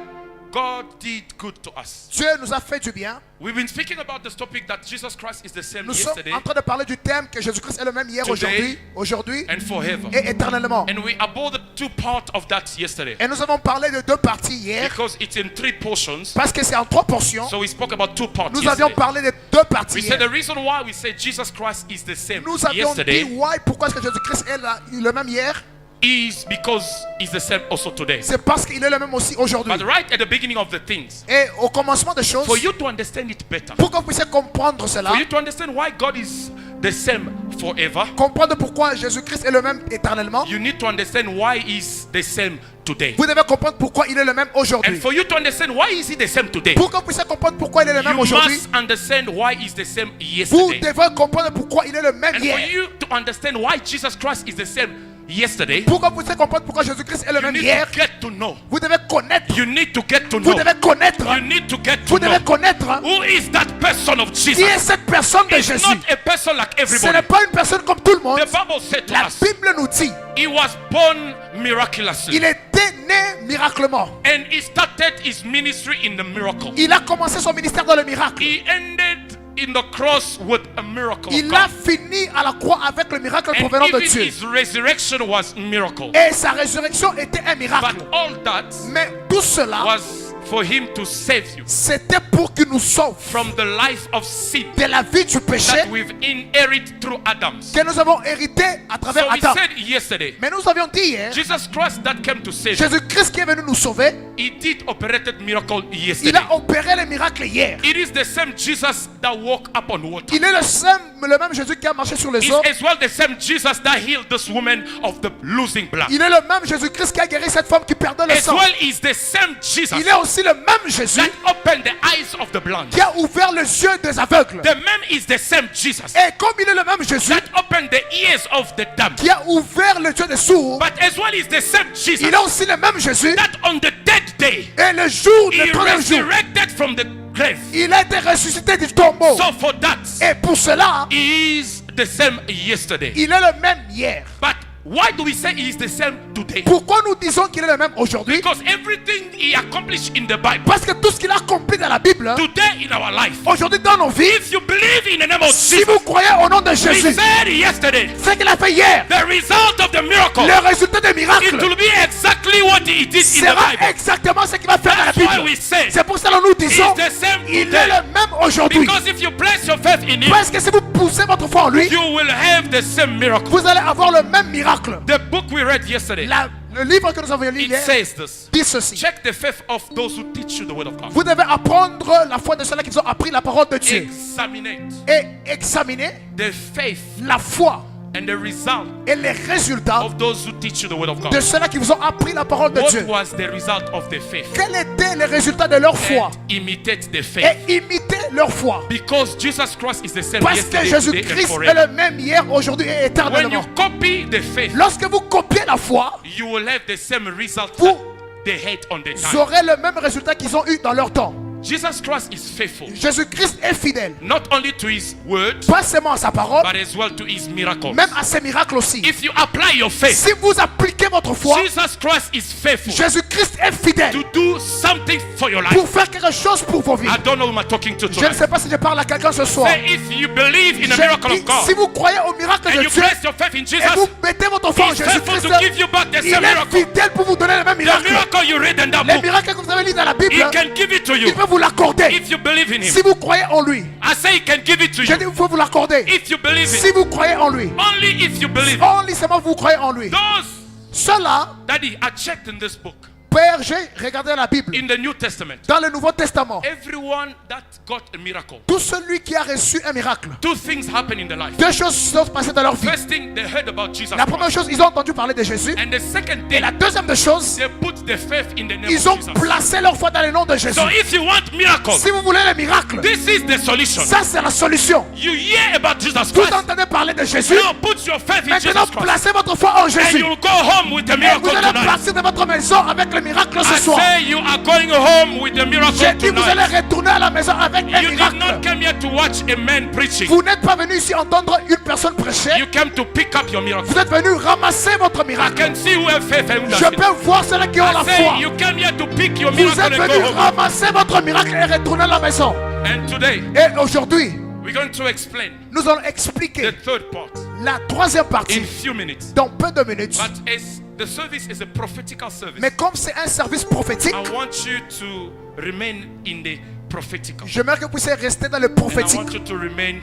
God did good to us. Dieu nous a fait du bien. We've been speaking about this topic that Jesus Christ is the same Nous sommes yesterday en train de parler du thème que Jésus-Christ est le même hier, Today aujourd'hui and forever. et éternellement. And we aborded two parts of that yesterday Et nous avons parlé de deux parties hier because it's in three portions. parce que c'est en trois portions. So we spoke about two parts Nous avions yesterday. parlé de deux parties We said hier. the reason why we say Jesus Christ is the same Nous avions dit yesterday why, pourquoi est-ce que Jésus-Christ est le même hier. is because he's the same also today. C'est parce qu'il est le même aussi aujourd'hui. But right at the beginning of the things, Et au commencement des choses, for you to understand it better, pour que vous puissiez comprendre cela, for you to understand why God is the same forever, comprendre pourquoi Jésus-Christ est le même éternellement, you need to understand why he's the same today. Vous devez comprendre pourquoi il est le même And aujourd'hui. for you to understand why is he the same today, Pour que vous puissiez comprendre pourquoi il est le même you aujourd'hui, must understand why he's the same vous yesterday. devez comprendre pourquoi il est le même And for hier. you to understand why Jesus Christ is the same yesterday, Pour que vous puissiez comprendre pourquoi Jésus-Christ est le you même need hier, to get to know. vous devez connaître. You need to get to Vous know. devez connaître. You need to get to Vous devez know. connaître Who is that person of qui est Jesus? cette personne de It's Jésus. not a person like Ce n'est everybody. pas une personne comme tout le monde. The Bible said to La us, Bible nous dit, he was born miraculously. il était né miraculeusement. And he started his ministry in the miracle. Il a commencé son ministère dans le miracle. He ended in the cross with a miracle of Il a God. fini à la croix avec le miracle And provenant de even Dieu. his resurrection was miracle. Et sa résurrection était un miracle. But all that Mais tout cela, was for him to save you c'était pour qu'il nous sauve from the life of sin de la vie du péché that we've inherited through Adam. que nous avons hérité à travers So we Adam. said yesterday, Mais nous avions dit hier, Jesus Christ that came to save you, Jésus-Christ qui est venu nous sauver, he did operated miracle il yesterday. a opéré les miracles hier. It is the same Jesus that walked up on water. Il est le même Jésus qui a marché sur les It's eaux. as well the same Jesus that healed this woman of the losing blood. Il est le même Jésus-Christ qui a guéri cette femme qui perdait le As sang. well is the same Jesus Il est aussi le même Jésus that opened the eyes of the blind. qui a ouvert les yeux des aveugles. The man is the same Jesus Et comme il est le même Jésus that opened the ears of the dumb. qui a ouvert les yeux des sourds, But as well is the same Jesus il est aussi le même Jésus. that on the dead day Et le jour, he le troisième jour, resurrected from the grave. il a été ressuscité du tombeau. So for that, Et pour cela, he is the same yesterday. il est le même hier. But why do we say he is the same today? Pourquoi nous disons qu'il est le même aujourd'hui? Because everything he accomplished in the Bible, Parce que tout ce qu'il a accompli dans la Bible, today in our life, aujourd'hui dans nos vies, if you believe in the name of si Jesus, vous croyez au nom de we Jésus, said yesterday, ce qu'il a fait hier, the result of the miracle, le résultat des it miracles will be exactly what he did in the sera Bible. exactement ce qu'il va faire dans la That's why Bible. we say C'est pour cela que nous disons, he's the same il est today. le même aujourd'hui. Because if you place your faith in him, Parce que si vous poussez votre foi en lui, you will have the same miracle. vous allez avoir le même miracle. The book we read yesterday, Le livre que nous avons lu it hier says this. dit ceci. Check the faith of those who teach you the word of God. Vous devez apprendre la foi de ceux-là qui ont appris la parole de Dieu. Examine Et examiner the faith la foi and the result et les résultats of those who teach you the word of de God. ceux-là qui vous ont appris la parole de What Dieu. was the result of the faith? Quels étaient les résultats de leur foi? And imitate the faith. Et imiter leur foi. Because Jesus Christ is the same Parce que yesterday, today, and Jésus-Christ est forever. le même hier, aujourd'hui et When you éternellement. copy the faith, Lorsque vous copiez la foi, you will have the same result Vous- that they had on the vous time. aurez le même résultat qu'ils ont eu dans leur temps. Jesus Christ is faithful, Jésus-Christ est fidèle, not only to his word, pas seulement à sa parole, but as well to his miracles. même à ses miracles aussi. If you apply your faith, Si vous appliquez votre foi, Jesus Christ is faithful Jésus-Christ est fidèle to do something for your life. pour faire quelque chose pour vos vies. I don't know who I'm talking to Je ne tonight. sais pas si je parle à quelqu'un ce soir. Say if you believe in the Je miracle dis, of God si vous croyez au miracle and de you Dieu place your faith in et Jesus, vous mettez votre foi en he's faithful Jésus-Christ, to give you back the il same est miracle. fidèle pour vous donner le même The miracle. miracle you read in that Les book, miracles que vous avez lus dans la Bible, he can give it to il you peut vous l'accorder. if you believe in him. Si vous croyez en lui, I say he can give it to je you dis il faut vous l'accorder. if you believe Si it. vous croyez en lui, Only if you believe it. only seulement vous croyez en lui. Those, Cela, Daddy, I checked in this book, Père, j'ai regardé la Bible. in the New Testament, Dans le Nouveau Testament, everyone that got a miracle, tout celui qui a reçu un miracle, two things happen in their life. deux choses sont passées dans leur vie. First thing, they heard about Jesus La première Christ. chose, ils ont entendu parler de Jésus. And the second Et thing, la deuxième des choses, they put their faith in the name ils ont of Jesus. placé leur foi dans le nom de Jésus. So if you want miracles, Si vous voulez le miracle, this is the solution. ça c'est la solution. You hear about Jesus Vous Christ. entendez parler de Jésus. Now put your faith in Maintenant, Jesus Christ. placez votre foi en And Jésus. you'll go home with the Et miracle vous allez tonight. partir de votre maison avec le miracle I ce soir. say you are going home with the miracle J'ai dit, vous allez tonight. retourner à la maison avec un You did miracle. not come here to watch a man preaching. Vous n'êtes pas venu ici entendre une personne prêcher. You came to pick up your miracle. Vous êtes venu ramasser votre I miracle. can see who have faith and who Je doesn't. peux voir ceux qui ont la I say foi. you came here to pick your Vous miracle êtes and venu go home. ramasser votre miracle et retourner à la maison. And today, Et aujourd'hui, we're going to explain nous allons the expliquer third part la troisième in partie few minutes. dans peu de minutes. But as the service is a prophetical service, Mais comme c'est un service prophétique, I want you to remain in the prophetical. j'aimerais que vous puissiez rester dans le And I prophétique. want you to remain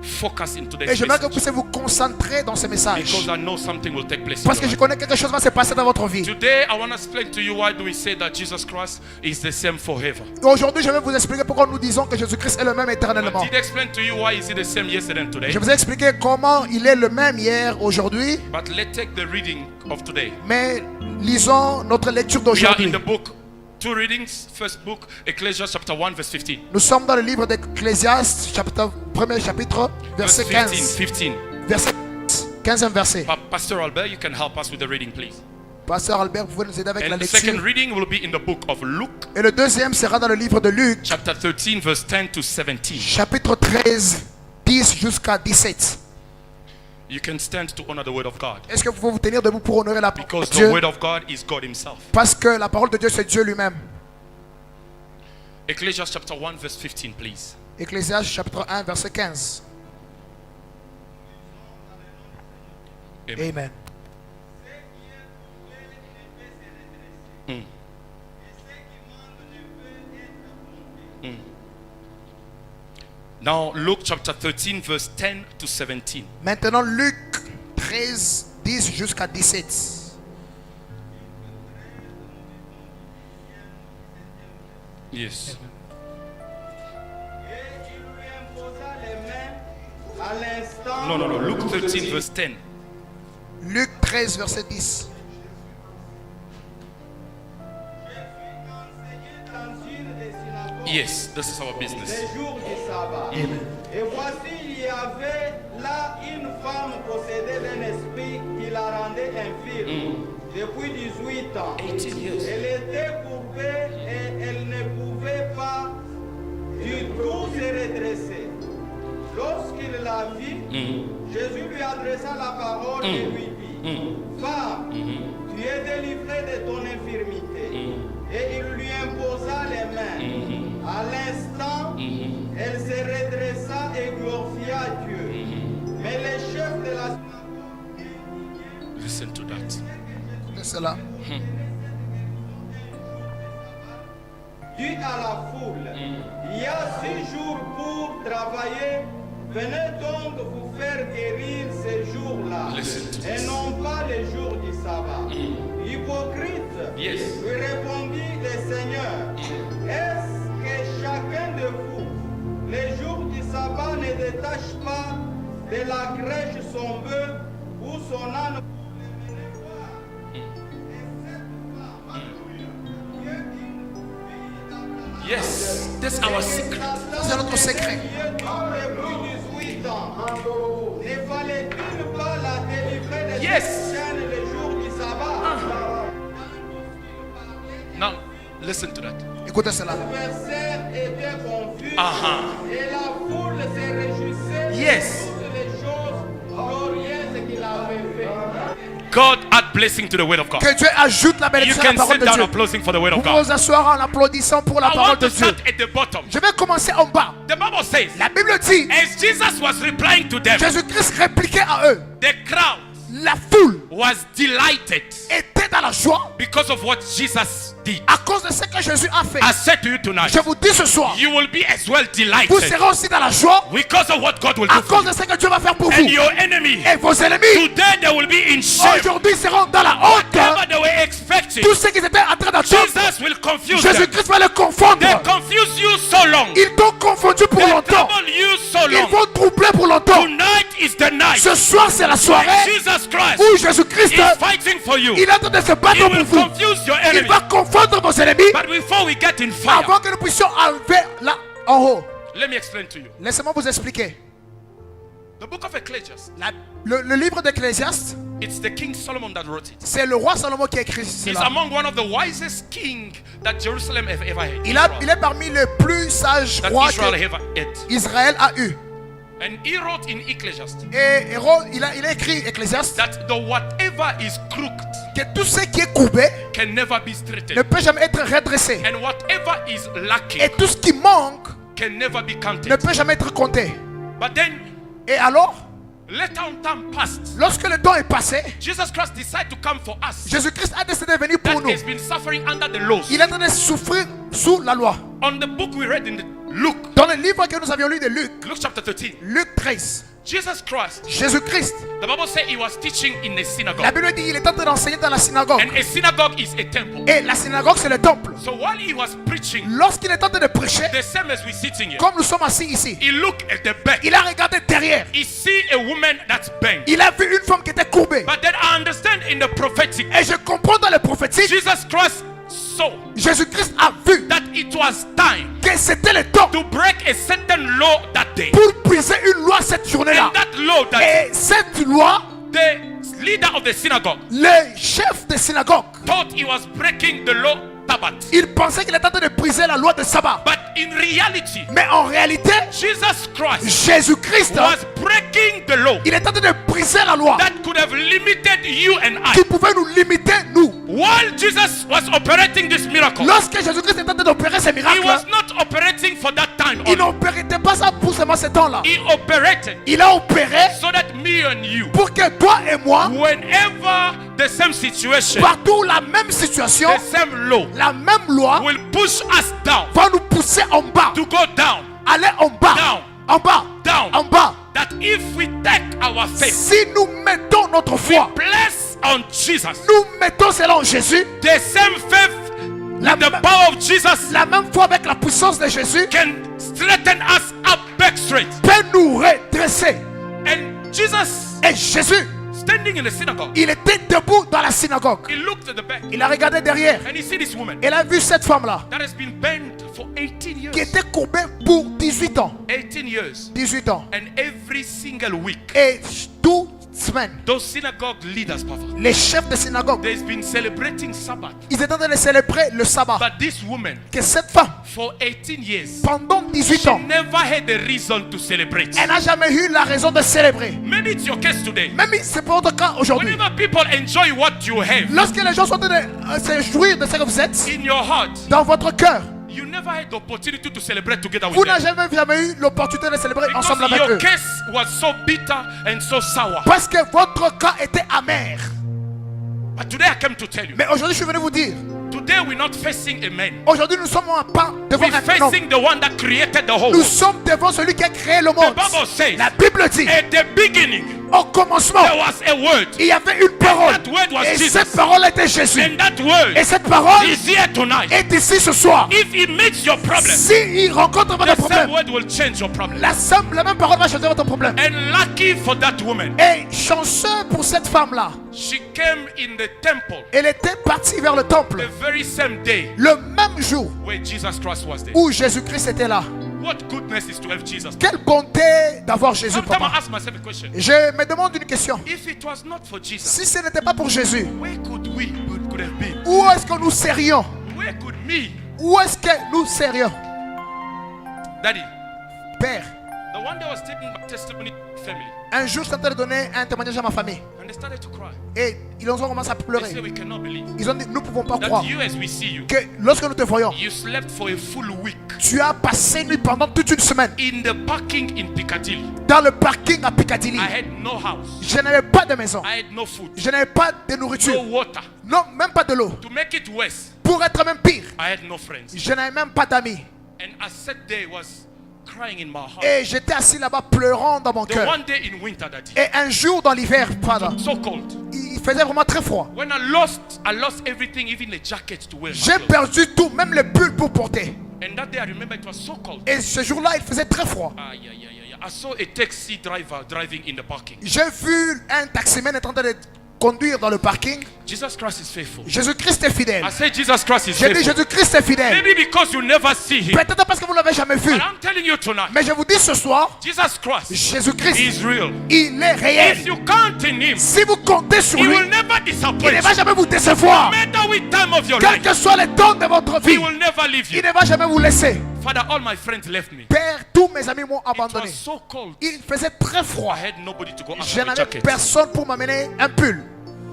focus into Et this j'aimerais que vous message. puissiez vous concentrer dans ce message. Because I know something will take place in Parce your que je life. connais quelque chose va se passer dans votre vie. Today, I want to explain to you why do we say that Jesus Christ is the same forever. Aujourd'hui, je vais vous expliquer pourquoi nous disons que Jésus-Christ est le même I éternellement. did explain to you why is he the same yesterday and today. Je vous ai expliqué comment il est le même hier, aujourd'hui. But let's take the reading of today. Mais lisons notre lecture We are d'aujourd'hui. in the book, two readings. First book, Ecclesiastes chapter 1, verse 15. Nous sommes dans le livre d'Ecclésiaste, premier chapitre, verset 15. 15. Verset 15e verset. Pastor Albert, you can help us with the reading, please. Pasteur Albert, vous pouvez nous aider avec la And the second lecture. reading will be in the book of Luke, Et le deuxième sera dans le livre de Luc, chapter 13, verse 10 to 17. chapitre 13, 10 jusqu'à 17. You can stand to honor the word of God. Est-ce que vous pouvez vous tenir debout pour honorer la parole Because de the Dieu? word of God is God himself. Parce que la parole de Dieu, c'est Dieu lui-même. Ecclesiastes chapter 1, verse 15, please. Ecclésiaste, chapitre 1, verset 15. Amen. Amen. Now, Luke chapter 13, verse 10 to 17. Maintenant, Luc 13, 10 jusqu'à 17. Yes. Et il lui imposa les mains à l'instant. No. Luke 13, verse 10. Luc 13, verset 10. Yes, this is our business. Les jours du sabbat. Et voici, il y avait là une femme possédée d'un esprit qui la rendait infirme depuis 18 ans. 18 years. Elle était courbée et elle ne pouvait pas du tout se redresser. Lorsqu'il la vit, Jésus lui adressa la parole et lui dit, Femme, tu es délivrée de ton infirmité. Et il lui imposa les mains. À l'instant, elle se redressa et glorifia Dieu. Mais les chefs de la Listen to that. C'est cela. dit à la foule, il y a 6 jours pour travailler, venez donc vous faire guérir ces jours-là, Listen to et this. non pas les jours du sabbat. Hypocrite, Yes. lui répondit le Seigneur, est-ce que chacun de vous, les jours du sabbat, ne détache pas de la crèche son bœuf ou son âne pour le mener voir? Et cette femme, Dieu qui vit dans la Yes, that's our secret. C'est notre secret. depuis 18 ans. Ne fallait-il pas la délivrer de Yes. cette chaîne le jour du sabbat? Now, listen to that. Écoutez cela. L'adversaire était confus et la foule se réjouissait Yes. de toutes les choses glorieuses qu'il avait faites. God add blessing to the word of God. Que Dieu ajoute la You bénédiction à la can parole sit de down Dieu. applauding for the word Vous of pouvez God. vous asseoir en applaudissant pour la I parole want de to Dieu. start at the bottom. Je vais commencer en bas. The Bible says, La Bible dit, as Jesus was replying to them, Jésus-Christ répliquait à eux. the crowd La foule was delighted était dans la joie because of what Jesus did. à cause de ce que Jésus a fait. I said to you tonight, Je vous dis ce soir, you will be as well vous delighted serez aussi dans la joie because of what God will à do for cause you. de ce que Dieu va faire pour And vous. your enemy, Et vos ennemis, today they will be in shame. aujourd'hui, seront dans la honte. Whatever they were expecting, Tous ceux qui étaient en train d'attendre, Jesus will confuse them. Jésus-Christ va les confondre. They confuse you so long. Ils t'ont confondu pour They longtemps. trouble you so Ils long. vont troubler pour longtemps. Tonight is the night Ce soir, c'est la soirée when Jesus Christ où Jésus-Christ is fighting for you. il est en train de se He battre pour will vous. confuse your Il enemy. va confondre vos ennemis But before we get in fire, avant que nous puissions enlever là en haut. let me explain to you. Laissez-moi vous expliquer. The book of Ecclesiastes, Le livre d'Ecclésiaste, it's the King Solomon that wrote it. c'est le roi Salomon qui a écrit He's cela. among one of the wisest kings that Jerusalem have ever had. Il est parmi les plus sages That rois Israel que ever had. Israël a eu. And he wrote in Ecclesiastes Et il a écrit Ecclésiaste that the whatever is crooked que tout ce qui est courbé can never be ne straightened. peut jamais être redressé. And whatever is lacking Et tout ce qui manque can never be ne counted. peut jamais être compté. But then, Et alors, later on time passed, lorsque le temps est passé, Jesus Christ decided to come for us. Jésus-Christ a décidé de venir That pour nous. has been suffering under the laws. Il est en train de souffrir sous la loi. On the book we read in the Luke. Dans le livre que nous avions lu de Luc, Luke chapter 13. Luc 13, Jesus Christ. Jésus-Christ, The Bible says he was teaching in a la synagogue. Bible dit il est en train d'enseigner dans la synagogue. And a synagogue is a temple. Et la synagogue, c'est le temple. So while he was preaching, Lorsqu'il est en train de prêcher, the same as we're sitting here, comme nous sommes assis ici, he looked at the back. il a regardé derrière. He see a woman that's bent. Il a vu une femme qui était courbée. But then I understand in the prophetic, Et je comprends dans le prophétique, Jesus Christ saw Jésus-Christ a vu that it was time que c'était le temps to break a certain law that day. pour briser une loi cette journée-là. And that law that Et cette loi, the leader of the synagogue le chef de synagogue, thought he was breaking the law Sabbath. il pensait qu'il était en train de briser la loi de sabbat. But in reality, Mais en réalité, Jesus Christ Jésus-Christ, was breaking the law il est en train de briser la loi that could have limited you and I. qui pouvait nous limiter, nous. While Jesus was operating this miracle, Lorsque Jésus-Christ est en train d'opérer ces he miracles, was not operating for that time il only. n'opérait pas ça pour seulement ce temps-là. He operated Il a opéré so that me and you, pour que toi et moi, whenever the same situation, partout la même situation, the same law la même loi will push us down, va nous pousser en bas. to go down, Aller en bas. Down. En bas. down. En bas. That if we take our faith, Si nous mettons notre foi, place on Jesus, nous mettons cela en Jésus, the same faith, la, the power of Jesus la même foi avec la puissance de Jésus can straighten us up back straight. peut nous redresser. And Jesus, Et Jésus, standing in the synagogue, il était debout dans la synagogue. he looked at the back Il a regardé derrière. and he see this woman Il a vu cette femme-là that has been bent for 18 years. qui était courbée pour 18 ans. 18 years. 18 ans. And every single week, Et toute semaine, those synagogue leaders, Papa, les chefs de synagogue, they've been celebrating Sabbath. ils étaient en train de célébrer le sabbat. But this woman, Que cette femme, for 18 years, pendant 18 she ans, never had a reason to celebrate. elle n'a jamais eu la raison de célébrer. Maybe it's your case today. Même si c'est pas votre cas aujourd'hui. Whenever people enjoy what you have Lorsque les gens sont en train de se jouir de ce que vous êtes, in your heart, dans votre cœur, you never had the opportunity to celebrate together vous with n'avez them. jamais eu l'opportunité de célébrer Because ensemble avec your eux. case was so bitter and so sour. Parce que votre cas était amer. But today I came to tell you, Mais aujourd'hui, je suis venu vous dire, today we're not facing a man. aujourd'hui, nous sommes pas devant We're un homme. facing the one that created the whole Nous world. sommes devant celui qui a créé le The monde. Bible says, La Bible dit, at the beginning, au commencement, there was a word. il y avait une parole. That word was Et Jesus. cette parole était Jésus. And that word Et cette parole is here tonight. est ici ce soir. If he makes your problem, S'il rencontre votre the same problème, word will change your problem. la même parole va changer votre problème. And lucky for that woman, Et chanceux pour cette femme-là, she came in the temple elle était partie vers le temple the very same day le même jour where Jesus Christ was there. où Jésus-Christ était là. What goodness is to have Jesus. Quelle bonté d'avoir Jésus, Sometimes I papa. ask myself a question. Je me demande une question. If it was not for Jesus, Si ce n'était pas pour Jésus, where could we could have been? où est-ce que nous serions? Where could me, Où est-ce que nous serions? Daddy? Père, The one that was taking my testimony to the family, un jour, je suis en train de donner un témoignage à ma famille. and they started to cry. Et ils ont commencé à They pleurer. said we cannot believe Ils ont dit, nous ne pouvons pas that croire you, as we see you, que lorsque nous te voyons, you slept for a full week tu as passé nuit pendant toute une semaine in the parking in Piccadilly. dans le parking à Piccadilly. I had no house. Je n'avais pas de maison. I had no food. Je n'avais pas de No nourriture. water. Non, même pas de l'eau. To make it worse, Pour être même pire, I had no friends. je n'avais même pas d'amis. And I sat there, was crying in my heart. Et j'étais assis là-bas pleurant dans mon The cœur. one day in winter, Daddy, Et un jour dans l'hiver, pardon, so cold. il faisait vraiment très froid. When I lost everything, even the jacket to wear. my J'ai clothes. perdu tout, même le pull pour porter. And that day, I remember it was so cold. Et ce jour-là, il faisait très froid. I saw a taxi driver driving in the parking. J'ai vu un taximène en train de conduire dans le parking. Jesus Christ is faithful. Jésus-Christ est fidèle. I said Jesus Christ is J'ai dit faithful. Jésus-Christ est fidèle. Maybe because you never see him. Peut-être parce que vous ne l'avez jamais vu. But I'm telling you tonight, Mais je vous dis ce soir, Jesus Christ Jésus-Christ, is real. il est réel. If you count in him, Si vous comptez sur he lui, will never il disappoint ne va you. jamais vous décevoir. No matter which time of your Quel life, que soit le temps de votre he vie, will never leave il you. ne va jamais vous laisser. Father, all my friends left me. Père, tous mes amis m'ont It was abandonné. so cold. Il faisait très froid. I had nobody to go ask Je for a n'avais jacket. personne pour m'amener un pull.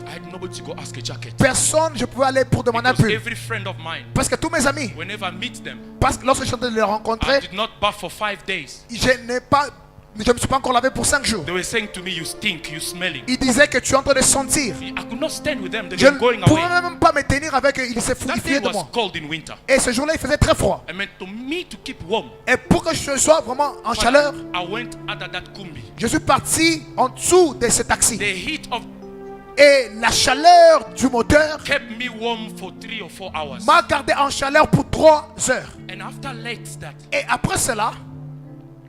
I had nobody to go ask a jacket. Personne, je pouvais aller pour demander un Because pull. every friend of mine, Parce que tous mes amis, whenever I meet them, parce que lorsque je suis en train de les I rencontrer, did not bath for 5 days. je n'ai pas Je ne me suis pas encore lavé pour 5 jours. They were saying to me, you stink, you smelling. Il disait que tu es en train de sentir. I could not stand with them. They Je were ne going pouvais away. même pas me tenir avec eux. Il s'est That fouillé day de was moi. cold in winter. Et ce jour-là, il faisait très froid. I meant to me to keep warm. Et pour que je sois vraiment en chaleur, I went under that kumbi. je suis parti en dessous de ce taxi. The heat of Et la chaleur du moteur kept me warm for 3 or 4 hours. m'a gardé en chaleur pour 3 heures. And after late that, Et après cela,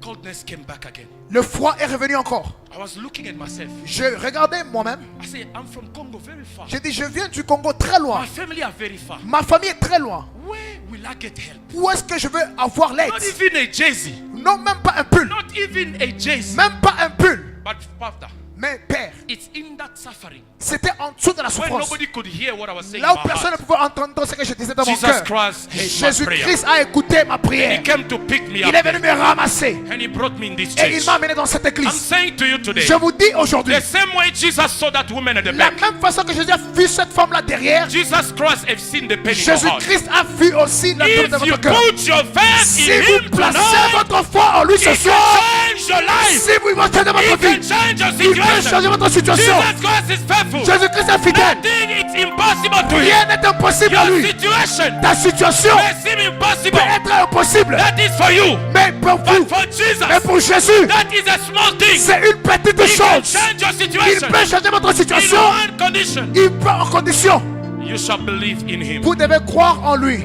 coldness came back again. le froid est revenu encore. I was looking at myself. Je regardais moi-même. I said, I'm from Congo, very far. J'ai dit, je viens du Congo très loin. My family are very far. Ma famille est très loin. Where will I get help? Où est-ce que je veux avoir l'aide? Not even a Jay-Z. Non, même pas un pull. Not even a Jay-Z. Même pas un pull. But Pastor, Mais Père, it's in that suffering c'était en dessous de la when souffrance. nobody could hear what I was saying. Là in où my personne ne heart. pouvait entendre ce que je disais dans mon Jesus cœur. Christ heard my prayer. Jésus-Christ a écouté ma He prière. came to pick me Il est up venu me ramasser. and he brought me in this Et il church. m'a amené dans cette I'm église. saying to you today, Je vous dis aujourd'hui, the same way Jesus saw that woman at the la back, même façon que Jésus a vu cette femme-là derrière, Jesus Christ have seen the pain in your heart. Jésus-Christ a vu aussi la douleur de If you votre cœur. put your faith Si in vous him placez tonight, votre foi en lui ce he soir, can change your life. si vous émotionnez He votre can vie, change your il peut changer situation. votre situation. Jesus Christ is faithful. Jésus-Christ est fidèle. Nothing is impossible to Rien him. n'est impossible à Your lui. situation Ta situation may seem impossible. peut être impossible, That is for you. mais pour vous, But for Jesus, mais pour Jésus, that is a small thing. c'est une petite He can chose. change your Il situation peut changer votre in situation. one condition. Il peut en condition. You shall believe in him. Vous devez croire en lui.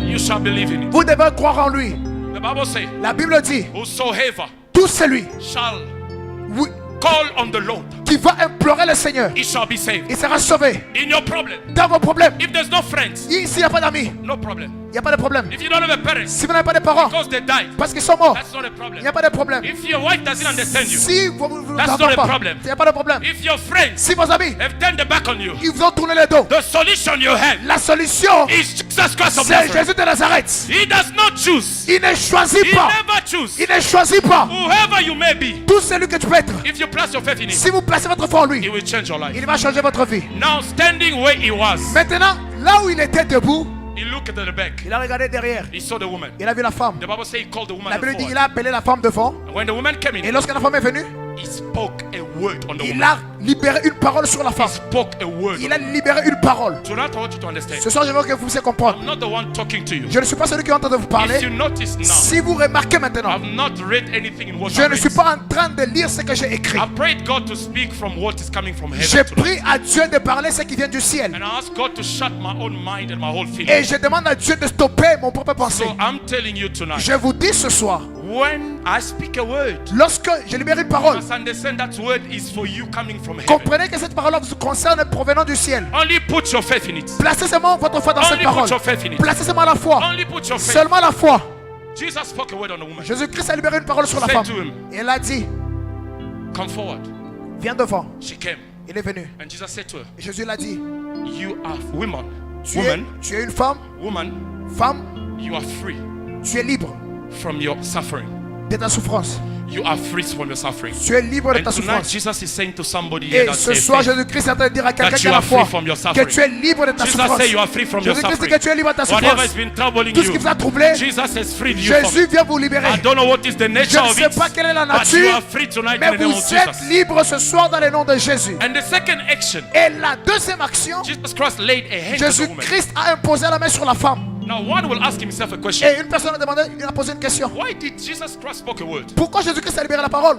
You shall believe in him. Vous devez croire en lui. The Bible says, La Bible dit, whosoever tout celui shall oui, call on the Lord, qui va implorer le Seigneur, he shall be saved. il sera sauvé. In your problem, Dans vos problèmes, if there's no friends, s'il n'y a pas d'amis, no problem. il n'y a pas de problème. If you don't have a parents, Si vous n'avez pas de parents, because they died, parce qu'ils sont morts, that's not a il problem. n'y a pas de problème. If your wife doesn't understand you, Si vous ne That's l'avez not a pas, problem. il n'y a pas de problème. if your friends Si vos amis, have turned their back on you, ils vous ont tourné le dos, the solution you have la solution, is Jesus Christ of c'est Nazareth. Jésus de Nazareth. He does not choose. Il ne choisit He pas. never choose. Il ne choisit pas. Whoever you may be, Tout celui que tu peux être. if you place your faith in him, Si vous placez votre foi en he lui, will change your life. il va changer votre vie. Now, standing where he was, Maintenant, là où il était debout, he looked at the back. il a regardé derrière. He saw the woman. Il a vu la femme. The Bible says he called the woman La Bible dit forward. il a appelé la femme devant. And when the woman came Et in, lorsque la femme est venue, he spoke a word on the il woman. a libéré une parole sur la He femme. spoke a word. Il a libéré une parole. Tonight, I want you to understand. Ce soir, je veux que vous puissiez comprendre. I'm not the one talking to you. Je ne suis pas celui qui est en train de vous If parler. you notice now, Si vous remarquez maintenant, I've not read anything in what je I ne read. suis pas en train de lire ce que j'ai écrit. I prayed God to speak from what is coming from J'ai heaven tonight. pris à Dieu de parler ce qui vient du ciel. And I asked God to shut my own mind and my whole Et feeling. je demande à Dieu de stopper mon propre pensée. So I'm telling you tonight, Je vous dis ce soir, when I speak a word, lorsque je libère une parole, just understand that word is for you coming from heaven. comprenez que cette parole vous concerne provenant du ciel. Only put your faith in it. Placez seulement votre foi dans cette Only parole. put your faith in it. Placez seulement la foi. Only put your faith. Seulement la foi. Jesus spoke a word on the woman. Jésus-Christ a libéré une parole sur la Say femme. to him, Et elle a dit, come forward. viens devant. She came. Il est venu. And Jesus said to her, Et Jésus l'a dit, you are woman. tu Woman, es une femme, woman, femme, you are free tu es libre from your suffering. de ta souffrance. You are free from your suffering. Tu es libre de And ta tonight, souffrance. Jesus is saying to somebody here Et that ce says soir, faith, Jésus-Christ est en train de dire à quelqu'un that qui you a la are free foi from your que suffering. tu es libre de ta Jesus souffrance. say you are free from your Jésus-Christ dit suffering. que tu es libre de ta Whatever has souffrance. been troubling Tout ce you, qui vous a troublé, Jesus has freed you from Jésus it. vient vous libérer. I don't know what is the Je nature ne of sais it, pas quelle est la but you nature, are free tonight in mais the name vous of êtes Jesus. libre ce soir dans le nom de Jésus. And the second action, Et la deuxième action, Jesus Christ laid a hand on the woman. Jésus-Christ a imposé la main sur la femme. Now one will ask himself a question. Et une personne a demandé, il a posé une question. Why did Jesus Christ spoke a word? Pourquoi Jésus-Christ a libéré la parole?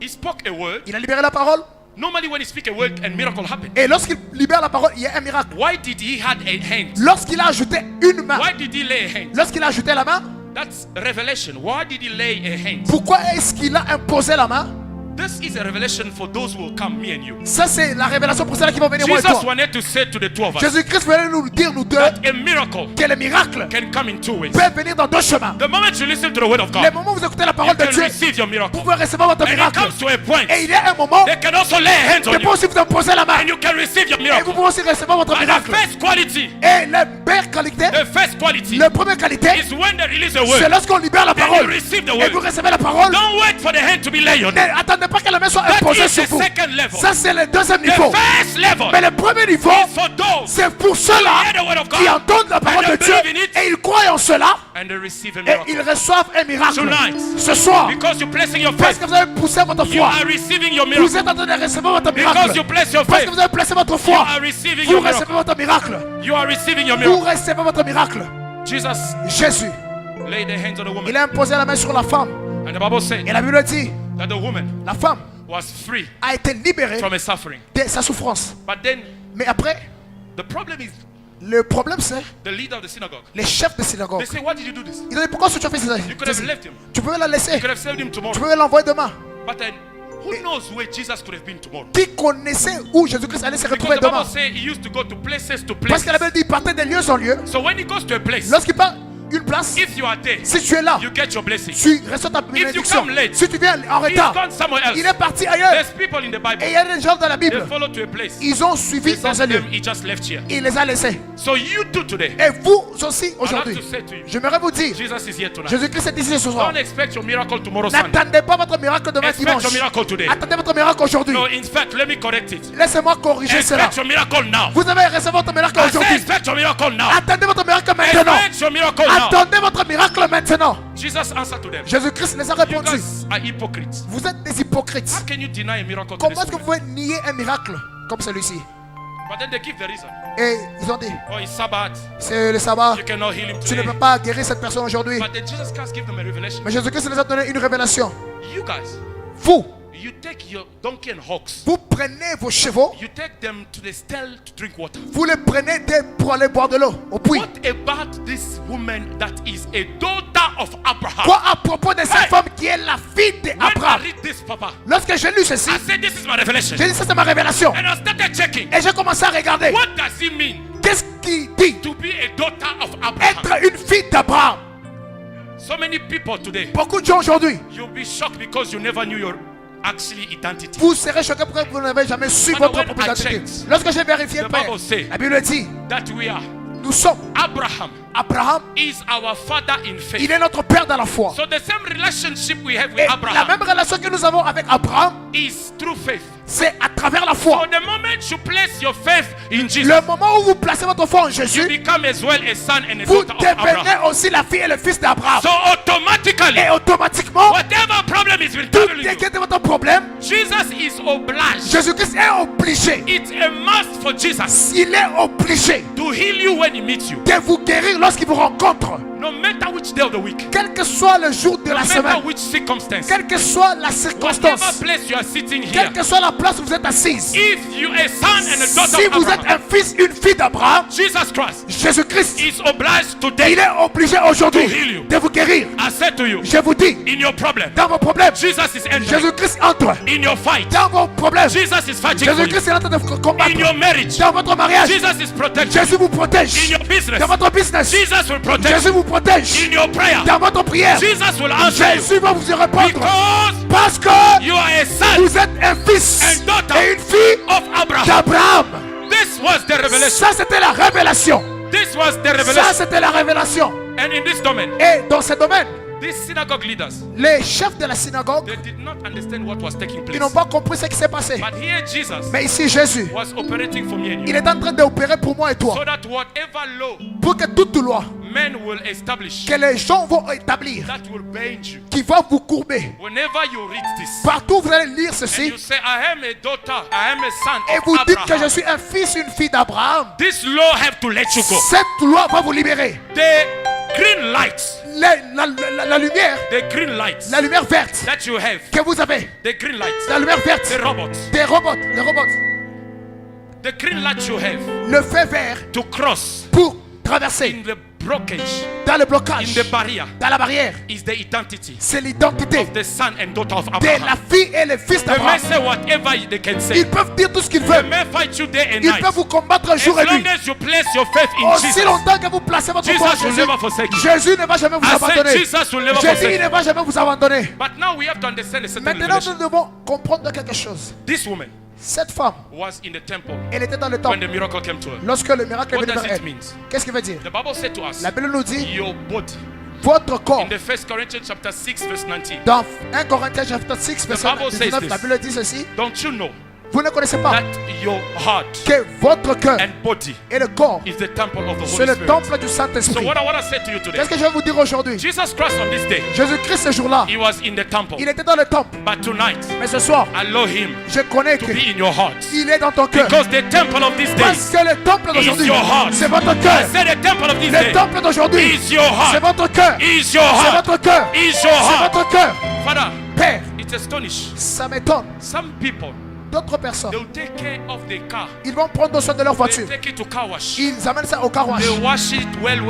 He spoke a word. Il a libéré la parole. Normally when he speak a word and miracle happen. Et lorsqu'il libère la parole, il y a un miracle. Why did he had a hand? Lorsqu'il a ajouté une main, Why did he lay a hand? lorsqu'il a ajouté la main, That's revelation. Why did he lay a hand? pourquoi est-ce qu'il a imposé la main? This is a revelation for those who will come, me and you. Ça, c'est la révélation pour ceux qui vont venir, moi et Jesus toi. wanted to say to the two of us Jésus-Christ voulait nous dire, nous deux, that a miracle que le miracle can come in two ways. peut venir dans deux chemins. The moment you listen to the word of Le God, moment où vous écoutez la you parole de can Dieu, receive your vous miracle. pouvez recevoir votre And it miracle. comes to a point, Et il y a un moment, they can also lay hands de on pouvez you. aussi vous imposer la main. And you can receive your Et vous miracle. pouvez aussi recevoir votre But the miracle. first quality, Et la meilleure qualité, the first quality la première qualité, is when they release a c'est word. lorsqu'on libère la Then you parole. receive the Et vous word. recevez la parole. Don't wait for the hand to be laid on Ne you. attendez pas que la main soit That imposée is sur the vous. second level. Ça, c'est le deuxième The niveau. first level Mais le premier niveau, is for those c'est pour ceux-là hear the word of God qui entendent la parole and de they Dieu believe in it et ils croient en cela and they receive a et miracle. ils reçoivent un miracle. Tonight, Ce soir, because you're placing your parce faith, que vous avez poussé votre you foi, are receiving your vous miracle. êtes en train de recevoir votre Because miracle. you place your Parce faith, que vous avez placé votre you foi, are receiving vous your recevez miracle. votre miracle. You are receiving your Vous miracle. recevez votre miracle. Jesus Jésus, laid the hands on the woman. il a imposé la main sur la femme. And the Bible said Et la Bible dit, that the woman la femme was free a été libérée from a suffering. de sa souffrance. But then Mais après, the problem is le problème c'est the leader of the synagogue. les chefs de synagogue. They say, why did you do this? Ils ont dit, pourquoi est-ce que tu as fait ça? You could have left him. Tu pouvais la laisser. You could have saved him Tu tomorrow. pouvais l'envoyer demain. But then who knows where Jesus could have been tomorrow? Qui connaissait où Jésus-Christ allait se Because retrouver the Bible demain? says he used to go to places to Parce places. que la Bible dit, il partait de lieu en lieu. So when he goes to a place, Lorsqu'il part une place, if you are there, si tu es là, you get your blessing. tu reçois ta bénédiction. come late, Si tu viens en He's retard, gone somewhere else. il est parti ailleurs. There's people in the Et il Bible. y a des gens dans la They Bible, follow to a place. ils ont suivi They dans said un to lieu. them, he just left here. Il les a laissés. So you too today, Et vous aussi I'd aujourd'hui, like to say to you, j'aimerais vous dire, Jesus is here tonight. Jésus-Christ est ici ce soir. Don't expect your miracle tomorrow Sunday. N'attendez pas votre miracle demain Expect dimanche. your miracle today. Attendez votre miracle aujourd'hui. No, in fact, let me correct it. Laissez-moi corriger cela. Expect your miracle now. Vous avez reçu votre miracle I say aujourd'hui. expect your miracle now. Attendez votre miracle maintenant. Expect your miracle now. Attendez votre miracle maintenant. Jesus answered to them. Jésus-Christ les a You répondu. guys are hypocrites. Vous êtes des hypocrites. How can you deny a miracle to Comment this est-ce que vous woman? pouvez nier un miracle comme celui-ci? But then they give the reason. Et ils ont dit, Oh, it's Sabbath. c'est le sabbat. You cannot heal him Tu ne today. peux pas guérir cette personne aujourd'hui. But then Jesus Christ give them a revelation. Mais Jésus-Christ les a donné une révélation. You guys, Vous, you take your donkey and hogs. vous prenez vos chevaux, You take them to the stell to drink water. vous les prenez pour aller boire de l'eau au puits. What about this woman that is a daughter of Abraham? Quoi à propos de cette Hey! femme qui est la fille When I d'Abraham? read this, Papa, Lorsque j'ai lu ceci, I said this is my revelation. j'ai dit ça c'est ma révélation. And I started checking. Et j'ai commencé à regarder. What does it mean Qu'est-ce qu'il dit? to be a daughter of Abraham? Être une fille d'Abraham. So many people today, Beaucoup de gens aujourd'hui, you'll be shocked because you never knew your actually identity. vous serez choqués parce que vous n'avez jamais su When votre I propre identité. checked, Lorsque j'ai vérifié, the Père, Bible say la Bible dit, That we are. nous sommes Abraham Abraham, is our father in faith. il est notre père dans la foi. So the same relationship we have Et with la Abraham même relation que nous avons avec Abraham, is through faith. c'est à travers la So foi. the moment you place your faith in Jesus, Le moment où vous placez votre foi en you Jésus, become as well a son and a vous daughter of Abraham. devenez aussi la fille et le fils d'Abraham. So automatically, Et automatiquement, whatever problem is tout troubling ce you, qui est votre problème, Jesus is obliged. Jésus-Christ est obligé. It's a must for Jesus Il est obligé to heal you when he meets you. de vous guérir lorsqu'il vous rencontre. No matter which day of the week, Quel que soit le jour de no la matter semaine, which circumstance, quelle que soit la whatever circonstance, place you are sitting here, quelle que soit la place où vous êtes assise, if you are a son and a daughter si of vous êtes Abraham, un fils, une fille d'Abraham, Jesus Christ Jésus-Christ, is obliged today. il est obligé aujourd'hui To heal you. de vous guérir. I said to you, Je vous dis, in your problem, dans vos problèmes, Jesus is entering. Jésus-Christ entre. In your fight, Dans vos problèmes, Jesus is fighting for you. Jésus-Christ est en train de vous combattre. In your marriage, Dans votre mariage, Jesus is protecting. Jésus vous In protège. your business, Dans votre business, Jesus will protect. Jésus vous protège. In your prayer, Dans votre prière, Jesus will answer you. Jésus va vous y répondre. Because Parce que you are a son vous êtes un fils and daughter et une fille of Abraham. d'Abraham. This was the revelation. Ça, c'était la révélation. This was the Ça, revelation. c'était la révélation. And in this domain, Et dans ce domaine, these synagogue leaders, les chefs de la synagogue, they did not understand what was taking ils place. n'ont pas compris ce qui s'est passé. But here Jesus Mais ici, Jésus, was operating for me and il you. est en train d'opérer pour moi et toi. So that whatever law Pour que toute loi men will establish, que les gens vont établir, that will bind you. qui va vous courber, Whenever you read this, partout où vous allez lire and ceci, you say, I am a daughter, I am a son et of vous dites que je Abraham, suis un fils, une fille d'Abraham, this law have to let you go. cette loi va vous libérer. The green lights, La lumière, the green lights la lumière verte that you have, que vous avez, the green lights, la lumière verte, the robots, des robots, les robots, the green light you have le feu vert to cross pour traverser in the blockage, dans le in blocage, the barrier, dans la barrière, is the identity c'est l'identité of the son and daughter of de la Abraham. fille et le fils They may d'Abraham. say whatever they can say. Ils peuvent dire tout ce qu'ils They veulent. may fight you day and Ils night. peuvent vous combattre As jour et long nuit. as you place your faith in Aussi Jesus, longtemps que vous placez votre foi en Jesus will Jésus, never forsake you. Jésus ne va jamais vous I said abandonner. Jesus will never Jésus forsake il you. ne va jamais vous abandonner. But now we have to understand a certain Maintenant, revelation. nous devons comprendre quelque chose. This woman Cette femme, was in the temple elle était dans le when temple the miracle came to her. lorsque le miracle est What venu does vers it elle. mean? Qu'est-ce qu'il veut dire? The Bible said to us, La Bible nous dit, your body votre corps. In the 1 Corinthians chapter 6 verse 19. Dans 1 Corinthiens chapitre 6 verset Bible says 19, this. la Bible dit ceci. Don't you know Vous ne connaissez pas that your heart que votre cœur and body et le corps, is the temple of the c'est Holy le Spirit? temple du So Saint-Esprit. what I want to say to you today, Qu'est-ce que je vais vous dire aujourd'hui? Jesus Christ on this day, Jésus-Christ ce jour-là, he was in the temple. il était dans le temple. But tonight, Mais ce soir, allow him je connais to que be in your heart. il est dans ton cœur. Because the temple of this Parce day que le temple d'aujourd'hui, is your heart. c'est votre I cœur. said the temple of this Le day temple d'aujourd'hui, is your c'est heart. votre cœur. Is your C'est heart. votre cœur. Is your C'est heart. votre cœur. Father, Père, it's astonishing. ça m'étonne. Some people, D'autres personnes, they'll take care of the car. ils vont prendre soin de leur They voiture. take it to car wash. Ils amènent ça au car wash. They wash it well.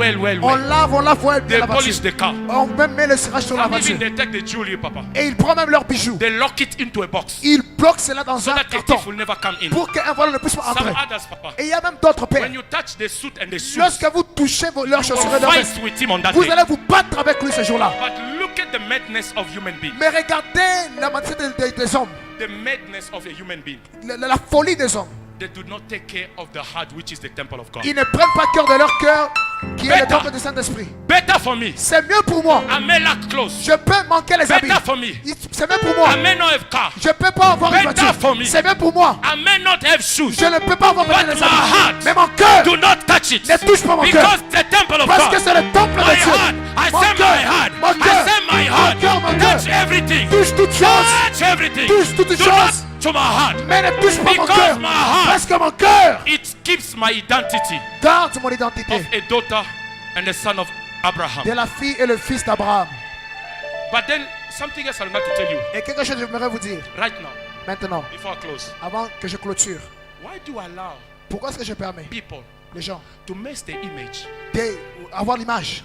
On lave bien They la polish voiture. the car. On même met le cirage sur la Some voiture. even they take the jewelry, Papa. Et ils prennent même leurs bijoux. They lock it into a box Ils bloquent cela dans so un that the carton thief will never come in. pour qu'un voleur ne puisse pas Some entrer. others, Papa, Et il y a même d'autres pères. when you touch the suit and the shoes, Lorsque vous touchez leurs you chaussures will et leurs fight vestes, with him on that vous day. allez vous battre avec lui ce jour-là. But look at the madness of human being. Mais regardez la mentalité des hommes, The madness of a human being. la folie des hommes. They do not take care of the heart, which is the temple of God. Ils ne prennent pas cœur de leur cœur, qui est le Better. temple du Saint-Esprit. Better for me. C'est mieux pour moi. I may lack clothes. Je peux manquer les habits. Better for me. C'est mieux pour moi. I may not have car. Je peux pas avoir une Better voiture. for me. C'est mieux pour moi. I may not have shoes. Je ne peux pas avoir But les my habits. heart, Mais mon cœur do not touch it. ne touche pas mon cœur. Because the temple of Parce que God. c'est le temple My de Dieu. heart. I Mon say my cœur, heart. mon I cœur, say my heart. mon cœur, mon cœur. Touch everything. Touche toutes choses. Touch everything. Touche toutes Do choses. not to my heart. Mais ne touche pas mon Because cœur. my heart, Parce que mon cœur it keeps my identity garde mon identité of a daughter and a son of Abraham. de la fille et le fils d'Abraham. But then something else I'm going to tell you Et quelque chose que j'aimerais vous dire right now maintenant, before I close. avant que je clôture. Why do you allow Pourquoi est-ce que je permets people les gens to mess the image, d'avoir l'image,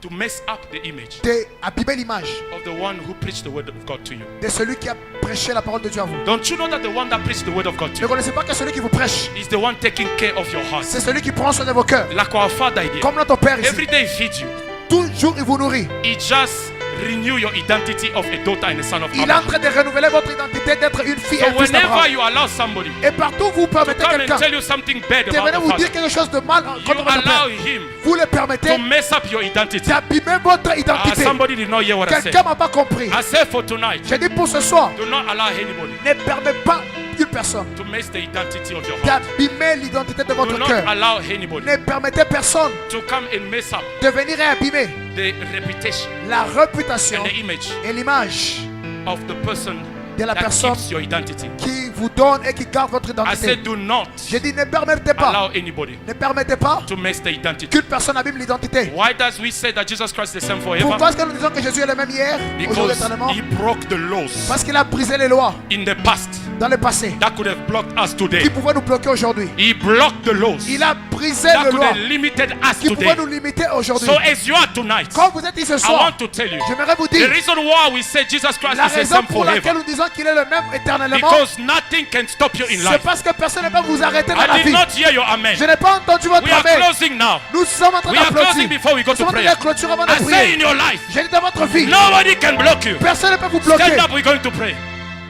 to mess up the image d'abîmer l'image of the one who preached the word of God to you? de celui qui a prêché la parole de Dieu à vous? Don't you know that the one that preached the word of God to Ne you connaissez pas que celui qui vous prêche, is the one taking care of your heart? c'est celui qui prend soin de vos cœurs. Like our Father here. Comme notre Père ici. Every day he feeds you. Toujours il vous nourrit. He just renew your identity of a daughter and a son of Il est en Abraham. train de renouveler votre identité d'être une fille So et un fils whenever d'Abraham. you allow somebody Et partout où vous to permettez come and quelqu'un tell you something bad de about venir the vous dire Father, quelque chose de mal you contre votre allow Père, him vous le permettez to mess up your identity. d'abîmer votre identité. Somebody did not hear what I said. Quelqu'un m'a pas compris. I said for tonight, J'ai dit pour ce soir, do not allow anybody ne permets pas une personne to mess the identity of your heart. d'abîmer l'identité de Do votre not cœur. allow anybody Ne permettez personne to come and mess up de venir et abîmer the reputation la réputation and the image et l'image of the person de la that personne keeps your identity. qui vous donne et qui garde votre I identité. said do not J'ai dit ne permettez pas, allow anybody ne permettez pas to mess the identity. qu'une personne abîme l'identité. Why does we say that Jesus Christ is the same forever? Pourquoi est-ce que nous disons que Jésus est le même hier, aujourd'hui, Because éternellement? he broke the laws Parce qu'il a brisé les lois in the past dans le passé that could have blocked us qui today. pouvaient nous bloquer aujourd'hui. He blocked the laws Il a brisé that les could lois have limited us qui pouvaient today. nous limiter aujourd'hui. So as you are tonight, Quand vous êtes ici ce I soir, want to tell you j'aimerais vous the dire reason why we say Jesus Christ la is the raison same pour laquelle forever. nous disons qu'il est le même éternellement, Because nothing can stop you in c'est life. parce que personne ne peut vous arrêter dans la I did vie. not hear your amen. Je n'ai pas entendu votre We are amen. closing now. Nous sommes en train We are closing d'applaudir. before we go Nous to sommes en train prayer. de clôturer avant de I say in prier. your life, J'ai dit dans votre vie, nobody can block you. personne ne peut vous Stand bloquer. up, we're going to pray.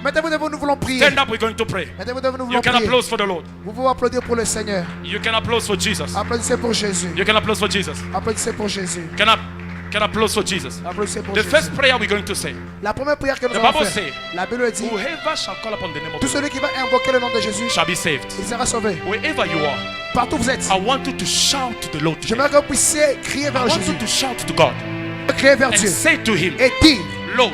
Mettez-vous, nous voulons prier. Stand up, we're going to pray. Mettez-vous, nous You voulons can prier. applaud for the Lord. Vous pouvez applaudir pour le Seigneur. You can applaud for Jesus. Applaudissez pour Jésus. You can applaud for Jesus. Applaudissez pour Jésus. Can applaud for Jesus. Applaudissez pour The Jésus. first prayer we're going to say, La première prière que nous The allons Bible faire, say, la Bible dit, whoever shall call upon the name of tout the Lord celui qui va invoquer le nom de Jésus, shall be saved. il sera sauvé. Wherever you are, Partout où vous êtes, I want you to shout to the Lord today. j'aimerais que vous puissiez crier I vers want Jésus, you to shout to God crier vers and Dieu say to him, et dire, Lord,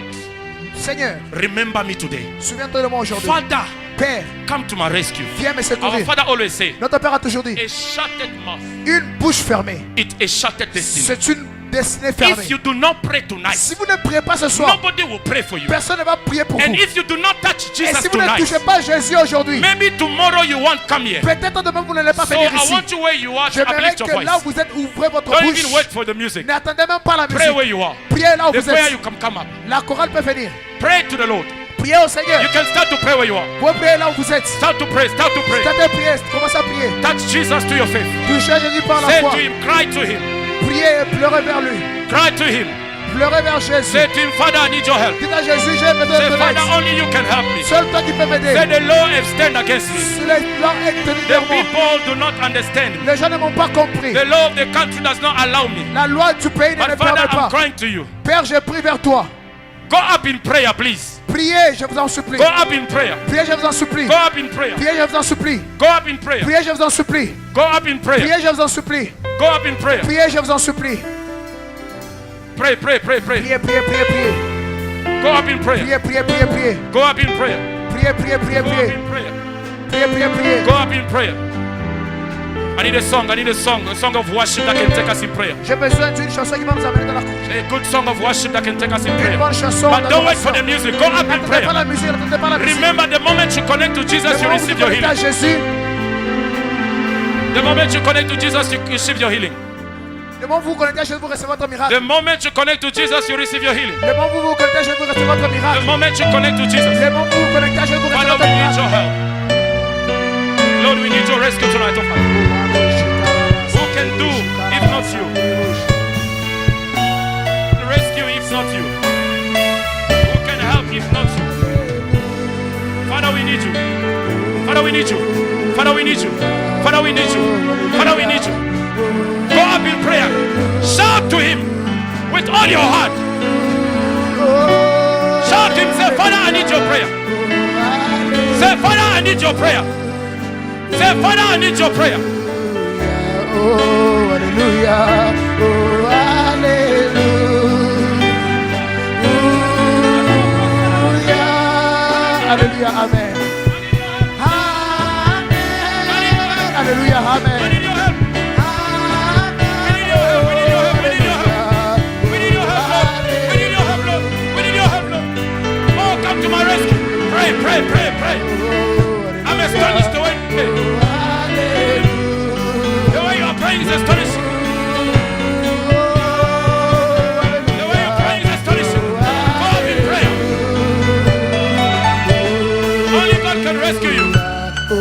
Seigneur, remember me today. souviens-toi de moi aujourd'hui. Father, Père, come to my rescue. viens me Our secourir. Father always say, Notre Père a toujours dit, a shutted mouth, une bouche fermée, it's a shutted destiny. c'est une destinée fermée. If you do not pray tonight, Si vous ne priez pas ce soir, nobody will pray for you. personne ne va prier pour And vous. if you do not touch Et Jesus si vous ne tonight, touchez pas Jésus aujourd'hui, maybe tomorrow you won't come here. peut-être demain vous n'allez pas So venir I ici. want you where you are to J'aimerais uplift your que là où voice. vous êtes, ouvrez votre Don't bouche. even wait for the music. N'attendez même pas la Pray where musique. you are. Priez là où The vous prayer you êtes. can come up. La chorale peut venir. Pray to the Lord. Priez au Seigneur. You can start to pray where you are. Vous priez là où vous êtes. Start to pray. Start to pray. Startez à prier. Commencez à prier. Touch Jesus to your faith. Touchez Jésus par la Say foi. to him, cry to him, Priez et pleurez vers lui. cry to him. Pleurez vers Jésus. Say to him, Father, I need your help. Dites à Jésus, j'ai besoin Say, de ton Father, aide. only you can help me. Seul toi qui peux m'aider. Say, the law have stand against me. Si les gens est tenu The vers moi. people do not understand me. Les gens ne m'ont pas compris. The law of the country does not allow me. La loi du pays ne But le Father, permet I'm pas. crying to you. Père, je prie vers toi. Go up in prayer, please. Priez, je vous en supplie. Go up in prayer. Priez, je vous en supplie. Go up in prayer. Priez, je vous en supplie. Go up in prayer. Priez, je vous en supplie. Go up in prayer. Priez, je vous en supplie. Go up in prayer. Priez, je vous en supplie. Pray, pray, pray, pray. Priez, priez, priez, priez. Go up in prayer. Priez, priez, priez, priez. Go up in prayer. Priez, priez, priez, Go up priez. in prayer. Priez, priez, priez. Go up in prayer. I need a song of worship that can take us in prayer. J'ai besoin d'une chanson qui va nous amener dans la cour. A good song of worship that can take us in Une prayer. bonne chanson. But don't wait for the music. Go up in N'attendez pas prayer. la musique, n'attendez pas la musique. Remember, the moment you connect to Jesus, Le you moment où vous receive your connectez à healing. Jésus, The moment you connect to Jesus, you receive your healing. le moment où vous connectez à Jésus, vous recevez votre miracle. The moment you connect to Jesus, you receive your healing. Le moment où vous connectez à Jésus, vous recevez votre The miracle. moment you connect to Jesus. Le moment où vous connectez à Jésus, vous recevez Father, votre we need miracle. your help. Lord, we need your rescue tonight, oh Father. Who can do if not you? Rescue if not you? Who can help if not you? Father, we need you. Father, we need you. Father, we need you. Father, we need you. Father, we need you. Go up in prayer. Shout to him with all your heart. Shout to him. Say, Father, I need your prayer. Say, Father, I need your prayer. Say, Father, I need your prayer. Oh, hallelujah. Oh, hallelujah. Hallelujah. Amen. Amen. Hallelujah. I Amen. need your help. We need your help. We need your help. We need your help. We need your help, Lord. We need your help, Lord. We need your help, Lord. Oh, come to my rescue. Pray, pray, pray, pray. I'm astonished the way you pray. The way you are praying is astonishing. The way you are praying is astonishing. Go up in prayer. Only God can rescue you. Oh,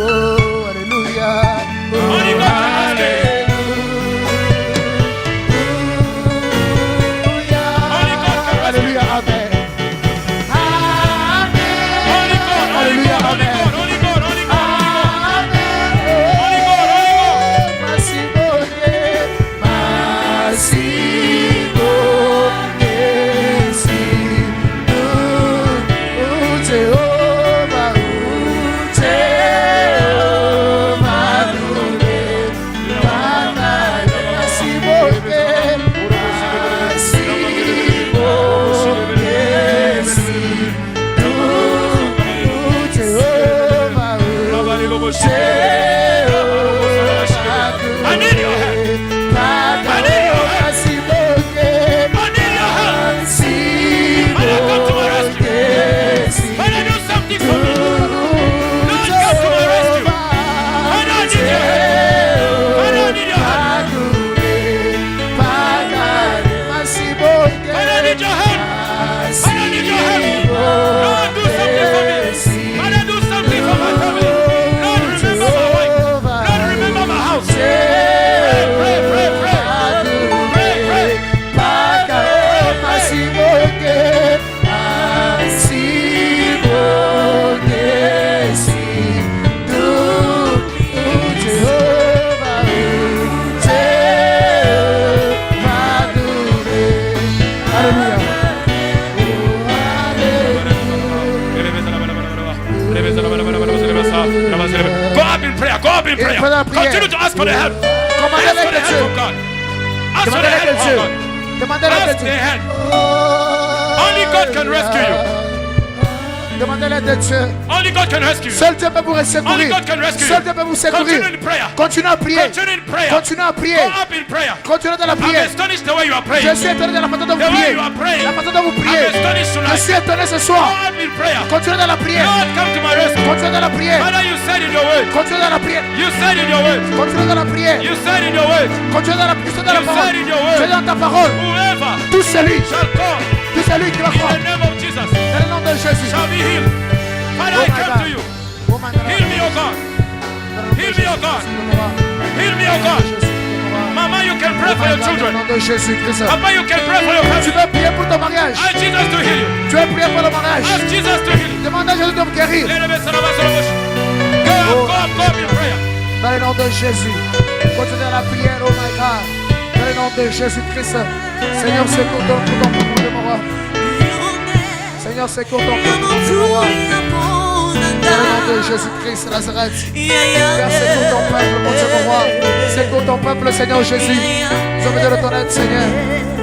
hallelujah. Only God can rescue you. Only God can rescue you. Hallelujah. Amen. Only God, only Hallelujah. God, only Amen. God, only God, only God, only God, only God. I need your help. I need your help. I need your help. Father, come to my rescue. Father, do something for me. Lord, come to my rescue. Father, I need your help. Father, I need your help. Father, I need your help. Father, I need your help. Lord, do something for me. Father, do something for my family. Lord, remember my wife. Lord, remember my house. Pray, pray, pray, pray. Pray, pray. Go up in prayer. Go up in prayer. Fais la prière. Continue to ask for the help. Commandez Ask for l'aide the de help Dieu. of God. Ask for the Demandez l'aide help de of Dieu. God. Demandez l'aide Ask de the Dieu. help. Only God can rescue you. Demandez l'aide de Dieu. Only God can rescue you. Seul Dieu peut vous Only secourir. God can rescue Seul you. Dieu peut vous Continue secourir. in prayer. Continuez à prier. Continue in prayer. Continuez à prier. Go up in prayer. Continuez dans la I'm prière. astonished the way you are praying. Je suis étonné de la façon dont The vous way priez. you are praying. La façon dont vous I'm priez. astonished Je tonight. suis étonné ce Go soir. up in prayer. Continuez dans la prière. Lord, come to my rescue. Continuez dans la prière. Father, you said in your word. Continuez dans la prière. You said in your word. Continuez dans la prière. You said in your word. Continuez dans la prière. Dans la You parole. said in your C'est word. dans ta parole. Whoever Tout celui shall call qui va in croire. the name of Jesus Dans le nom de Jésus. shall be healed. Father, I come to you. Oh my God. Heal me, O God. Heal me, O God. Heal me, O God. Mama, you can pray for your Dans le children. nom de Jésus-Christ. Papa, you can pray for your Tu family. veux prier pour ton mariage. Ask Jesus to heal you. Tu veux prier pour le mariage. Ask Jesus to heal you. Demande à Jésus de me guérir. Go up in prayer. Dans le nom de Jésus. Continuez la prière, oh my God. Dans le nom de Jésus-Christ. Seigneur, secours ton peuple de mon roi. Seigneur, secours ton peuple de mon roi. Dans le nom de Jésus-Christ, Nazareth. Père, secours ton peuple, mon Dieu, mon roi. Secours ton peuple, Seigneur Jésus. Nous avons besoin de ton aide, Seigneur.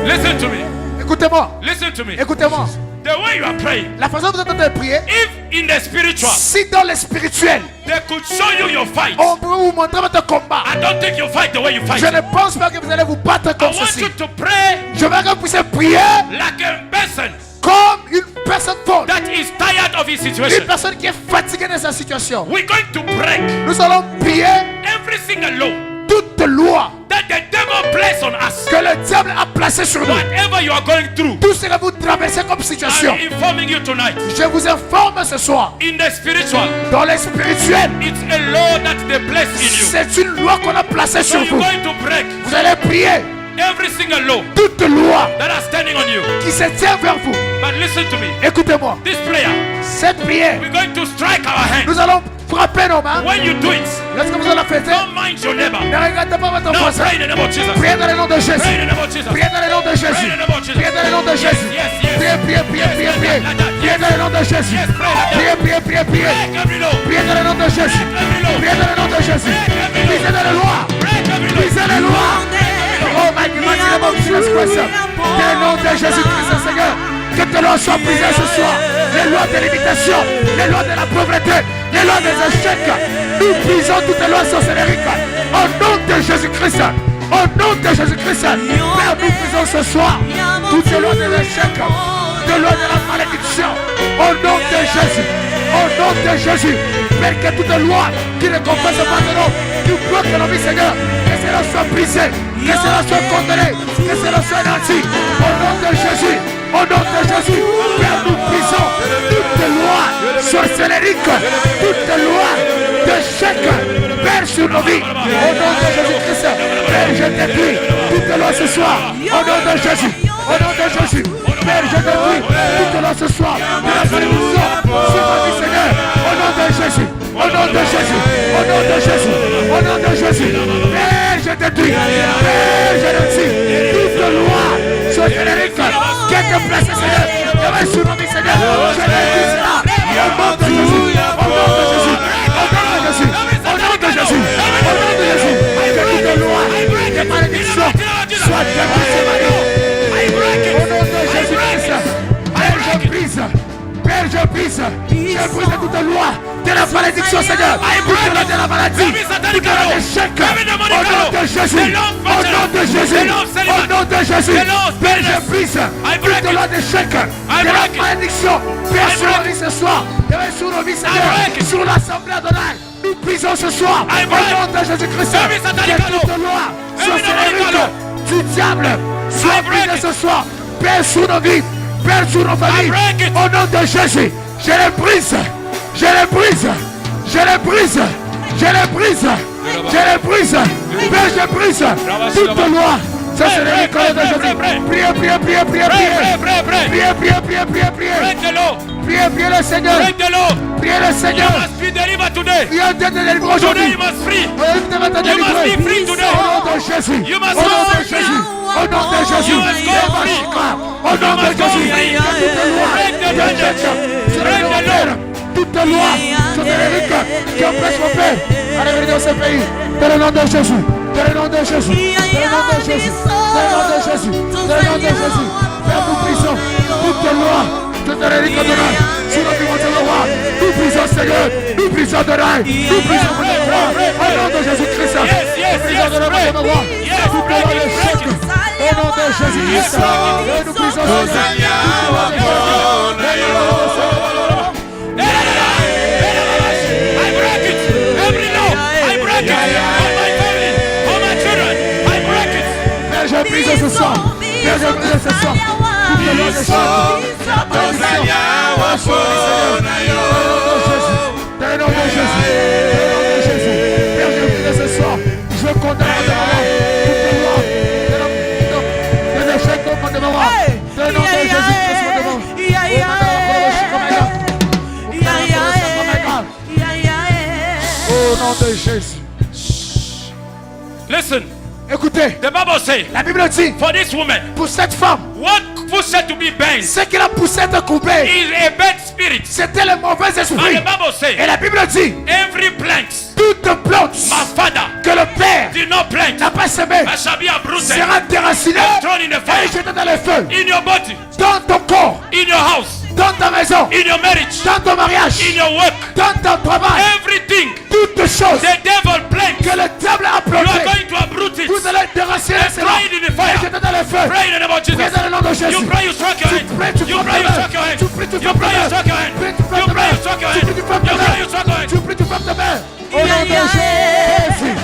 Listen to me. Écoutez-moi. Listen to me. Écoutez-moi. The way you are praying, La façon dont vous êtes en train de prier, if in the spiritual, si dans le spirituel, they could show you your fight, on peut vous montrer votre combat. I don't think you fight the way you fight. Je ne pense pas que vous allez vous battre I comme want ceci. you to pray Je veux que vous puissiez prier like a person comme une personne folle. that is tired of his Une situation. personne qui est fatiguée de sa situation. We're going to break Nous allons prier every single law toute loi that the devil placed on us. que le diable a placée sur nous. Whatever you are going through, Tout ce que vous traversez comme situation. I'm informing you tonight. Je vous informe ce soir. In the spiritual, Dans le spirituel, it's a law that they placed in you. c'est une loi qu'on a placée So sur you're vous. going to break Vous allez prier every single law toute loi that are standing on you. qui se tient vers vous. But listen to me. Écoutez-moi. This prayer, Cette prière, we're going to strike our hands. nous allons frapper nos mains. When you do it, Lorsque vous allez fêter, don't mind your neighbor. ne regardez pas votre Now voisin. pray in the name of Jesus. Priez dans le nom de Pray Jésus. in the name of Jesus. Priez dans le nom de Jésus. Pray in the name of Jesus. Priez dans le nom de Jésus. Yes, yes. Priez, priez, priez, Yes, priez, yes, priez. like that. Priez dans le nom de Jésus. Yes, pray like that. Priez, priez, priez, priez. Break every law. Priez dans le nom de Jésus. Priez dans le nom de Jésus. Brisez dans les lois. Break every law. Brisez les lois. Oh my God, mighty name of Jesus Christ. Dans le nom de Jésus-Christ, Seigneur. Que tes lois soient brisées ce soir. Les lois de limitation, les lois de la pauvreté, les lois des échecs. Nous brisons toutes les lois sorcériques. Au nom de Jésus-Christ. Au nom de Jésus-Christ. Père, nous brisons ce soir toutes les lois des échecs, les lois de la malédiction. Au nom de Jésus. Au nom de Jésus. Père, que toute loi qui ne confesse pas de nous, qui bloque nos vies, Seigneur, que cela soit brisé, que cela soit condamné, que cela soit nanti. Au nom de Jésus. Au nom de Jésus, Père, nous brisons toutes lois sorcériques, toutes lois d'échec, Père, sur nos vies. Au nom de Jésus-Christ, Père, je détruis toutes lois ce soir. Au nom de Jésus, au nom de Jésus, Père, je détruis toutes lois ce soir. De la bénédiction sur ma vie, Seigneur. Au nom de Jésus, au nom de Jésus, au nom de Jésus, au nom de Jésus, Père, je détruis, Père, je détruis toutes lois sorcériques. Qui est placé, Seigneur, et sur nos vies, Seigneur, je détruis cela. Au nom de Jésus, au nom de Jésus, au nom de Jésus, au nom de Jésus, au nom de Jésus, que toute loi de malédiction soit détruite, Marie. Au nom de Jésus-Christ, Père, je brise. Père, je brise toute loi de la malédiction, Seigneur, toute loi de la maladie, toute loi d'échec, au nom de Jésus, au nom de Jésus, au nom de Jésus, Père, je brise toute loi d'échec, de la malédiction, Père, sur nos vies ce soir, et sur nos vies, Seigneur, sur l'assemblée Adonai, nous brisons ce soir, au nom de Jésus-Christ, que toute loi sorcérique du diable soit brisée ce soir, Père, sur nos vies, Père, sur nos familles, au nom de Jésus, je les brise, je les brise, je les brise, je les brise, je les brise, Père, je brise toute loi. Ça c'est le corps de Jésus. Priez, priez, priez, priez, priez, priez, priez, priez, priez, priez, priez, priez le Seigneur, priez le Seigneur. Il y a des délivrés aujourd'hui. Vous devez être délivré. Au nom de Jésus, au nom de Jésus, au nom de Jésus, au nom de Jésus, toute loi sorcérique qui empêche mon Père à revenir dans ce pays, dans le nom de Jésus, dans le nom de Jésus, dans le nom de Jésus, dans le nom de Jésus, dans le nom de Jésus, Père, nous brisons toute loi sorcérique Adonai, sur notre monde de roi, nous brisons Seigneur, nous brisons Adonai, nous brisons notre roi, au nom de Jésus-Christ, nous brisons notre roi, toute loi d'échec, au nom de Jésus-Christ, nous brisons je brise ce soir, Père, je brise ce soir, toute la loi de Jésus, dans le nom de Jésus, Père, je brise ce soir, je condamne toute loi Au nom de Jésus. Listen. Écoutez, The Bible says, la Bible dit, for this woman, pour cette femme, what pushed her to be bent ce qui l'a poussé à être coupé, is a bad spirit. c'était le mauvais And esprit. the Bible says, Et la Bible dit, every plant toute plante my father que le Père did not plant n'a pas semé that shall be uprooted sera déracinée and thrown in the et fire. jetée dans le feu. In your body, Dans ton corps, in your house, dans ta maison, in your marriage, dans ton mariage, in your work, dans ton travail, everything toutes choses the devil plants, que le diable a you are planté, going to uproot it. vous allez déraciner And cela throw it in the et fire. jeter dans le feu. Pray in the name of Prie Jesus. dans le nom de You Jésus. pray, you struck your hand. Tu pries, tu You frappes pray, ta you main. struck your hand. Tu pries, tu You frappes ta pray, you main. struck your hand. Prie, tu frappes You ta pray, main. you struck your Tu hand. pries, tu frappes ta You main. pray, you struck your hand. Tu pries, tu frappes ta main. Au nom de Jésus.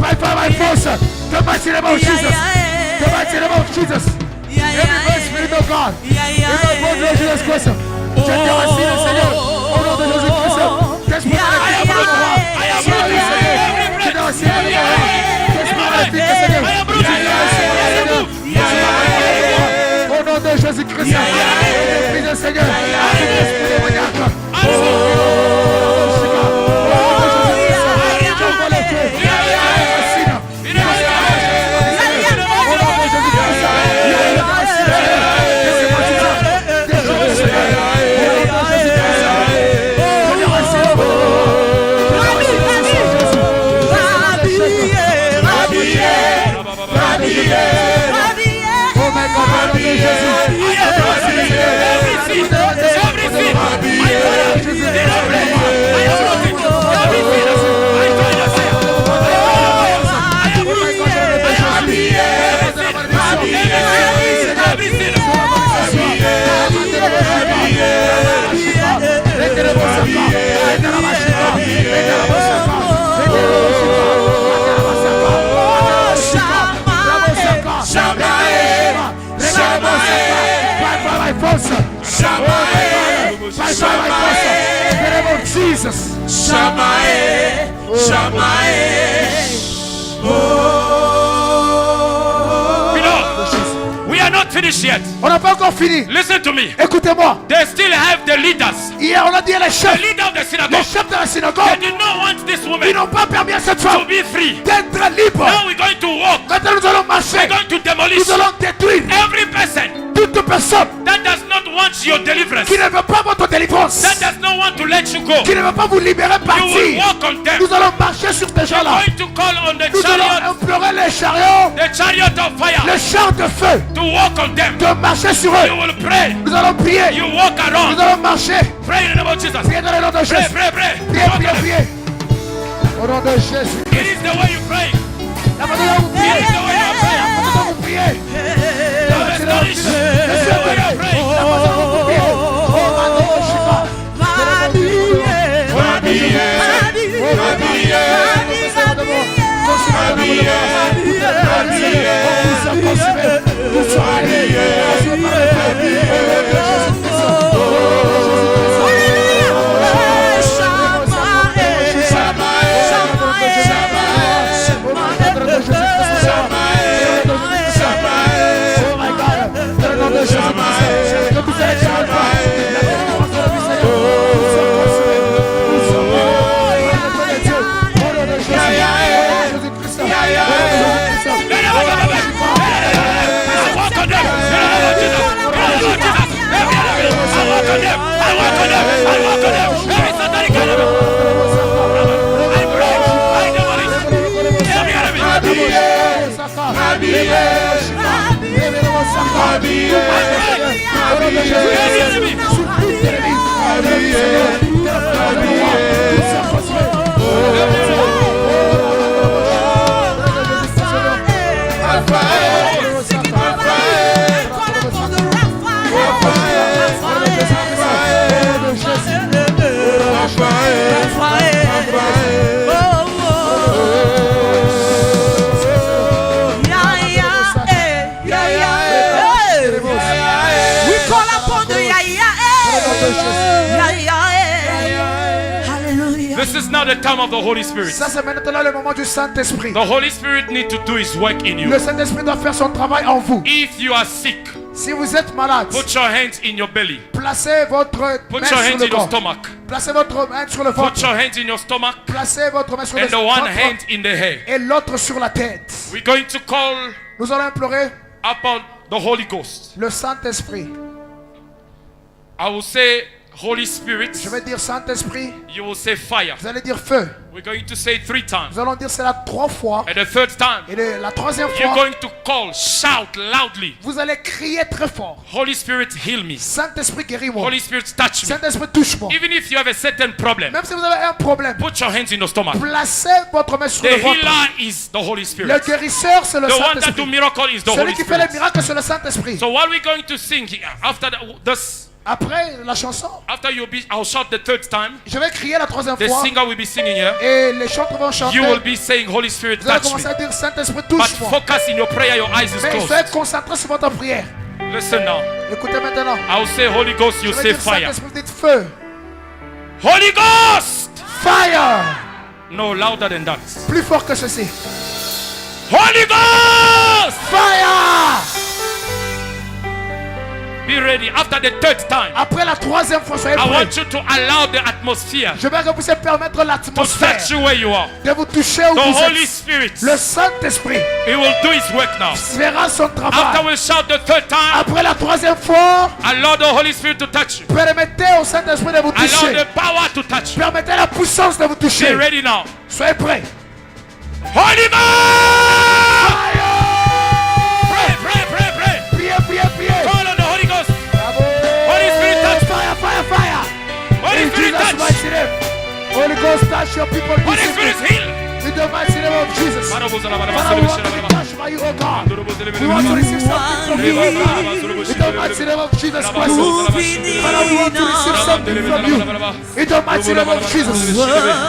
By fire, by force. The mighty name of Jesus. The mighty name of Jesus. Every spirit of God. In the name of Jesus Christ. Je déracine, Seigneur. Au nom de Jésus Christ. Qu'est-ce que au nom de Jésus-Christ, prie le Seigneur, esprit démoniaque. Jesus. Shamae, Shamae. Beloved, we are not finished yet. On n'a pas encore fini. Listen to me. Écoutez-moi. They still have the leaders. Hier, on a dit les The chefs. leader of the Les synagogue. chefs de la They synagogue. did not want this Ils woman n'ont pas permis à cette to femme be free. d'être libre. Now we're going to walk. Maintenant, nous allons marcher. We're going to demolish Nous allons détruire every person toute personne that does not want your deliverance, qui ne veut pas votre délivrance, that does not want to let you go. qui ne veut pas vous libérer, You will partir. walk on them. Nous allons marcher sur ces We're gens-là. going to call on the Nous allons chariot, implorer les chariots, the chariot of fire, les chars de feu, to walk on them. de marcher sur You eux. will pray. Nous allons prier. You walk Nous around. allons marcher. Pray in the name of Jesus. Priez dans le nom de Pray, Jésus. pray, pray. Priez, Walk priez, on them. priez. Au nom de Jésus. It is the way you pray. La manière dont vous It priez. is the way you pray. La manière dont vous priez. You will astonish. It is the way you pray. La manière dont vous priez. Oh, Mano, Shiva. This is not the time of the Holy Spirit. Ça, c'est maintenant le moment du Saint-Esprit. The Holy Spirit needs to do His work in you. Le Saint-Esprit doit faire son travail en vous. If you are sick, Si vous êtes malade, put your hands in your belly. placez votre Put main your sur hands le in your corps. stomach. Placez votre main sur le Put ventre. your hands in your stomach. Placez votre main sur le And the one ventre hand in the hair. et l'autre sur la tête. We're going to call Nous allons implorer upon the Holy Ghost. le Saint-Esprit. I will say Holy Spirit. Je vais dire Saint-Esprit. You will say fire. Vous allez dire feu. We're going to say it 3 times. Nous allons dire cela 3 fois. And the third time, Et la troisième you're fois, going to call, shout loudly. vous allez crier très fort. Holy Spirit, heal me. Saint-Esprit, guéris-moi. Holy Spirit, touch me. Saint-Esprit, touche-moi. Even if you have a certain problem, Même si vous avez un problème, put your hands in your stomach. placez votre main sur The le ventre. healer is the Holy Le Spirit. guérisseur, c'est le The one that do Saint-Esprit. miracle is the Celui Holy qui fait les Spirit. miracles, c'est le Saint-Esprit. So what we're going to sing here, after this, Après la chanson, after I'll shout the third time. je vais crier la troisième The fois. singer will be singing here. Et les chanteurs vont chanter. You will be saying, Holy Spirit, Vous allez touch commencer me. à dire Saint-Esprit, But touche-moi. focus in your prayer, your eyes is Mais closed. soyez concentrés sur votre prière. Listen now. Écoutez maintenant. I'll say Holy Ghost, you Je vais say dire fire. Saint-Esprit, dites feu. Holy Ghost! Fire. No, louder than that. Plus fort que ceci. Holy Ghost! Fire. Be ready. After the third time, Après la troisième fois, soyez I prêts. want you to allow the atmosphere Je veux que vous puissiez permettre to l'atmosphère touch you where you are. de vous toucher où The vous Holy êtes. Spirit, Le Saint-Esprit He will do His work now. fera son After travail. we shout the third time, Après la troisième fois, allow the Holy Spirit to touch you. permettez au Saint-Esprit de vous Allow toucher. the power to touch you. Permettez la puissance de vous Be toucher. ready now. Soyez prêts. Holy Ghost! Pray, pray, pray, pray. Priez, priez, priez. Call on the Holy Ghost. Bravo. Holy Spirit, touch. Fire, fire, fire. Holy In Spirit, Jesus' touch. mighty name. Holy Ghost, touch your people. Holy this Spirit, evening. heal. In the mighty name of Jesus. Father, we want to be touched by you, oh God. We want to receive something from you, oh God. In the mighty name of Jesus Christ. Father, we want to receive something from you. In the mighty name of Jesus.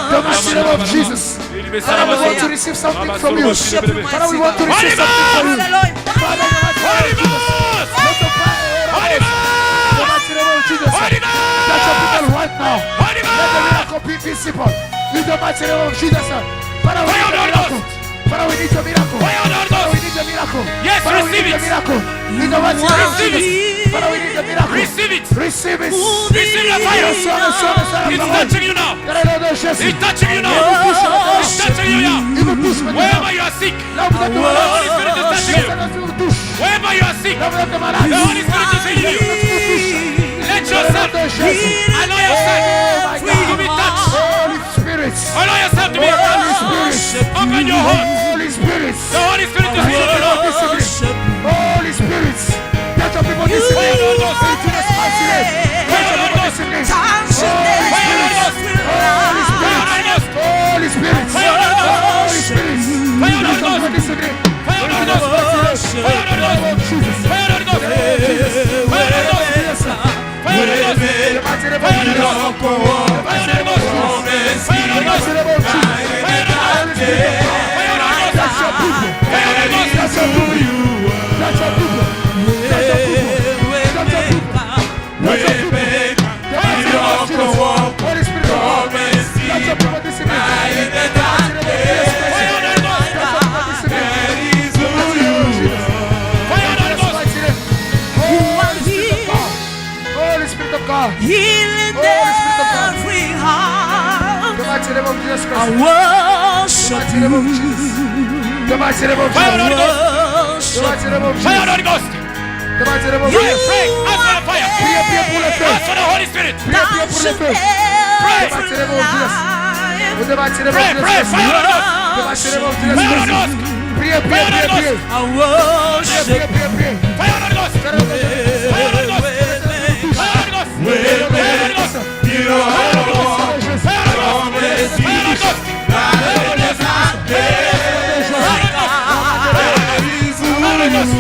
The mighty name of Jesus. Father, we want to receive something from you. Father, we want to receive something from you. Father, Holy Ghost! let the fire Holy in the mighty name of Jesus. Holy Ghost! Touch your people right now. Holy Let the Ghost! miracle be visible. In the mighty name of Jesus. Father, we Fire need a on miracle. Father, we need a miracle. Fire on Father, we Ghost! need a miracle. Yes, Father, we receive need a it. miracle. In the mighty name of Receive Jesus. Father, we need a miracle. Receive it. Receive it. Receive the fire. It's touching you now. It's touching you now. It's touching you now. Wherever you are sick, the Holy Spirit is touching you. Wherever you are sick, the Holy Spirit is healing you. Let yourself, allow yourself to be touched. Holy Spirit. Allow yourself to be touched. Open your heart. Holy Spirit. The Holy Spirit is healing you. Holy Spirit. Let your people this evening. In Jesus' mighty name. Let your people this evening. Holy Spirit. Holy Spirit. Holy Spirit. Let your people this evening. Healing every heart. I worship you. The mighty name of Fire on Jesus. the Ghost. The mighty name of Fire Jesus. on the Ghost. The mighty name of Pray, Jesus. pray. Ask for the fire. Priez, priez pour le feu. Ask for the Holy Spirit. Priez, priez pour le feu. Pray. The mighty name of Jesus. The mighty name of Pray, pray. Jesus. Fire on the Ghost. The mighty name of Fire on the Jesus. Ghost. Priez, priez, priez, priez. I worship Priez, priez, priez. Fire on the Ghost. Fire on the Ghost. Fire on the Ghost. Fire on the Ghost. Fire on the Ghost. Fire on the Ghost.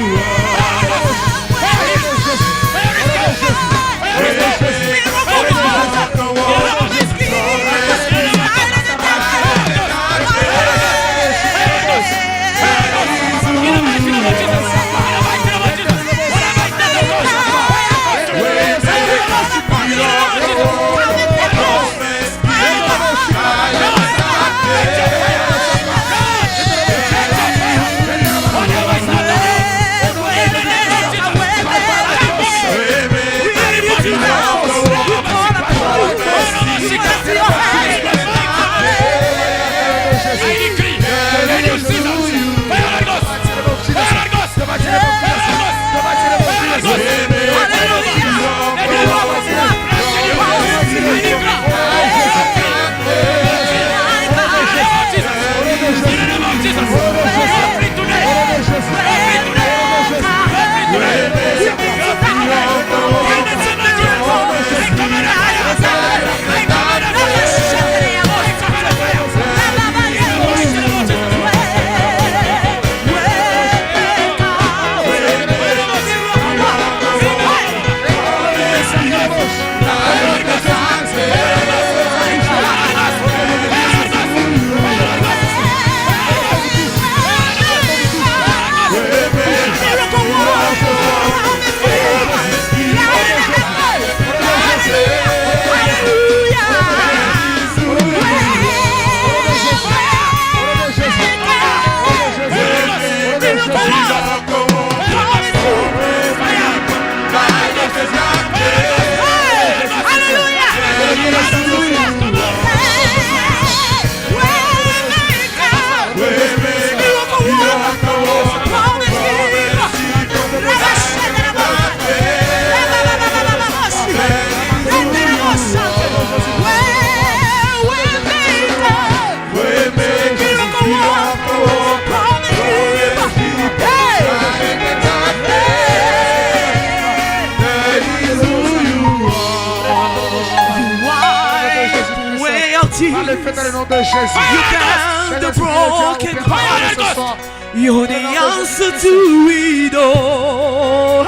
nom de Jésus. You can the broken heart. You're the answer to it all.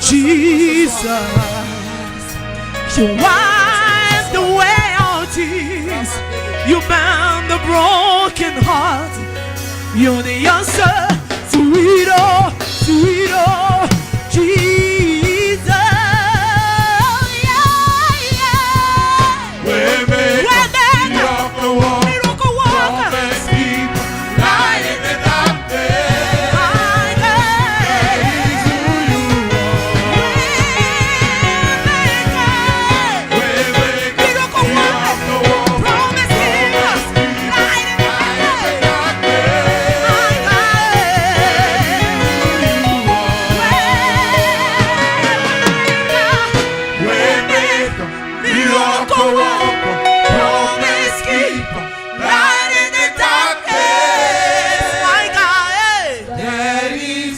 Jesus, you wipe the way our tears. You mend the broken heart. You're the answer to it all, to it all. Jesus, yeah, yeah. Waymaker, miracle worker, light in the darkness. That is who you are. Waymaker, miracle worker, promise keeper, light in the darkness. Waymaker, miracle worker, promise keeper, light in the darkness. My God, that is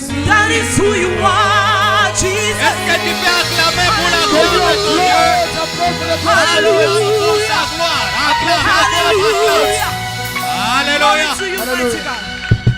who you are, Jesus. Est-ce que tu peux acclamer pour la gloire de Dieu? Hallelujah. Pour sa gloire. Acclame. Hallelujah. Alléluia.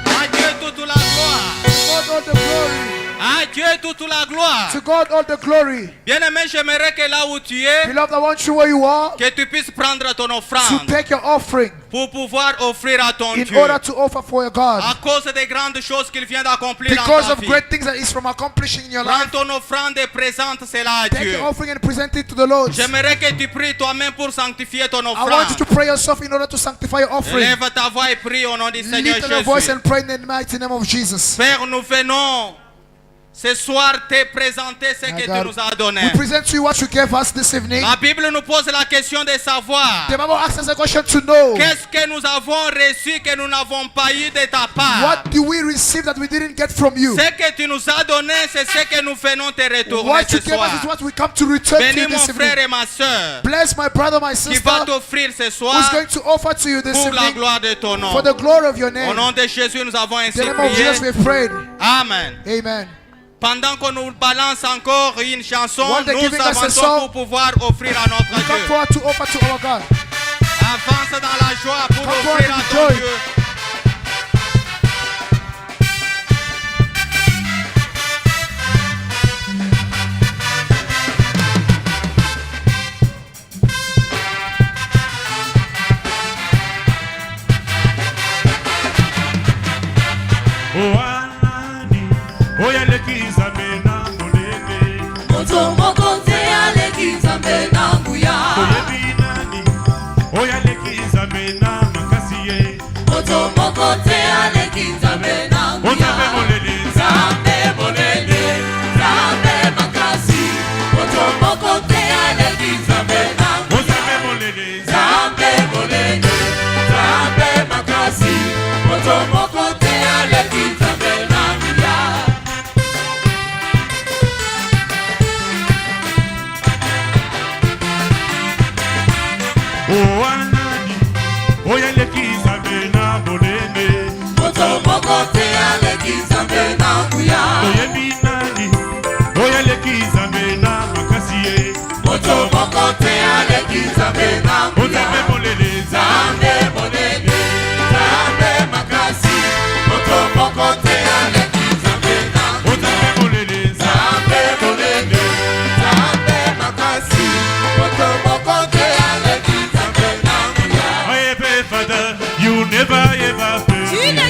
À Dieu toute la gloire. God all the glory. À Dieu toute la gloire. To God all the glory. Bien-aimé, j'aimerais que là où tu es, Beloved, I want you where you are que tu puisses prendre ton to offrande take your offering pour pouvoir offrir à ton in Dieu. order to offer for your God. À cause des grandes choses qu'il vient d'accomplir dans Because ta of vie. great things that is from accomplishing in your Prends life. ton offrande et présente cela à Take Dieu. your offering and present it to the Lord. J'aimerais que tu pries toi-même pour sanctifier ton I want you offrande. to pray yourself in order to sanctify your offering. Lève ta voix et prie au nom du Seigneur Lift your voice Jésus. and pray in the mighty name of Jesus. Père, nous venons ce soir te présenter ce My que God, tu nous as donné. we present to you what you gave us this evening. La Bible nous pose la question de savoir The Bible asks us a question to know, qu'est-ce que nous avons reçu que nous n'avons pas eu de ta part. what do we receive that we didn't get from you? Ce que tu nous as donné, c'est ce que nous venons te retourner What ce you gave soir. us is what we come to return to Bénis you mon this frère evening. et ma soeur Bless my brother, my qui sister, va t'offrir ce who's soir going to offer to you this pour la evening gloire de ton nom. for the glory of your Au name. nom de Jésus, nous avons In ainsi the name of Jesus, prié. we prayed. Amen. Amen. Pendant qu'on nous balance encore une chanson, While they're nous giving us a avançons song, pour pouvoir offrir à notre We come Dieu. forward to offer to our God. Avance dans la joie pour Come offrir forward à in ton joy. Dieu. Oyalekiza mena monene Moto mokonze alekiza mbena nguya. Oyebinani Oyalekiza mena makasiye Moto mokonze alekiza mbena nguya. Ozabe molele Zambe molele, zambe makasi. Moto mokonze alekiza mbena nguya. Ozabe molele Zambe molele, zambe makasi. Moto mokonze alekiza mbena nguya. Oanani Oyalekiza mena monene Moto mokonze alekiza mbena nguya. Oyebinani Oyalekiza mena makasiye Moto mokonze alekiza mbena nguya. Ozabe molele Zambe molele, zambe makasi. Moto mokonze alekiza mbena nguya. Ozabe molele Zambe molele, zambe makasi. Moto mokonze alekiza mbena nguya. Ayebe Father, you never ever fail me.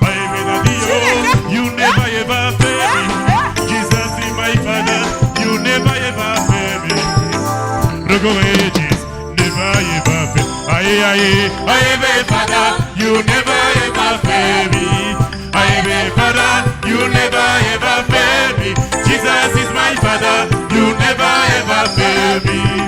Ayebe Daddy, oh, you never ever fail me. Jesus is my Father, you never ever fail me. Rogo ages, never ever fail. Aye aye, Ayebe Father, you never ever fail me. Ayebe Father, you never ever fail me. Jesus is my Father, you never ever fail me.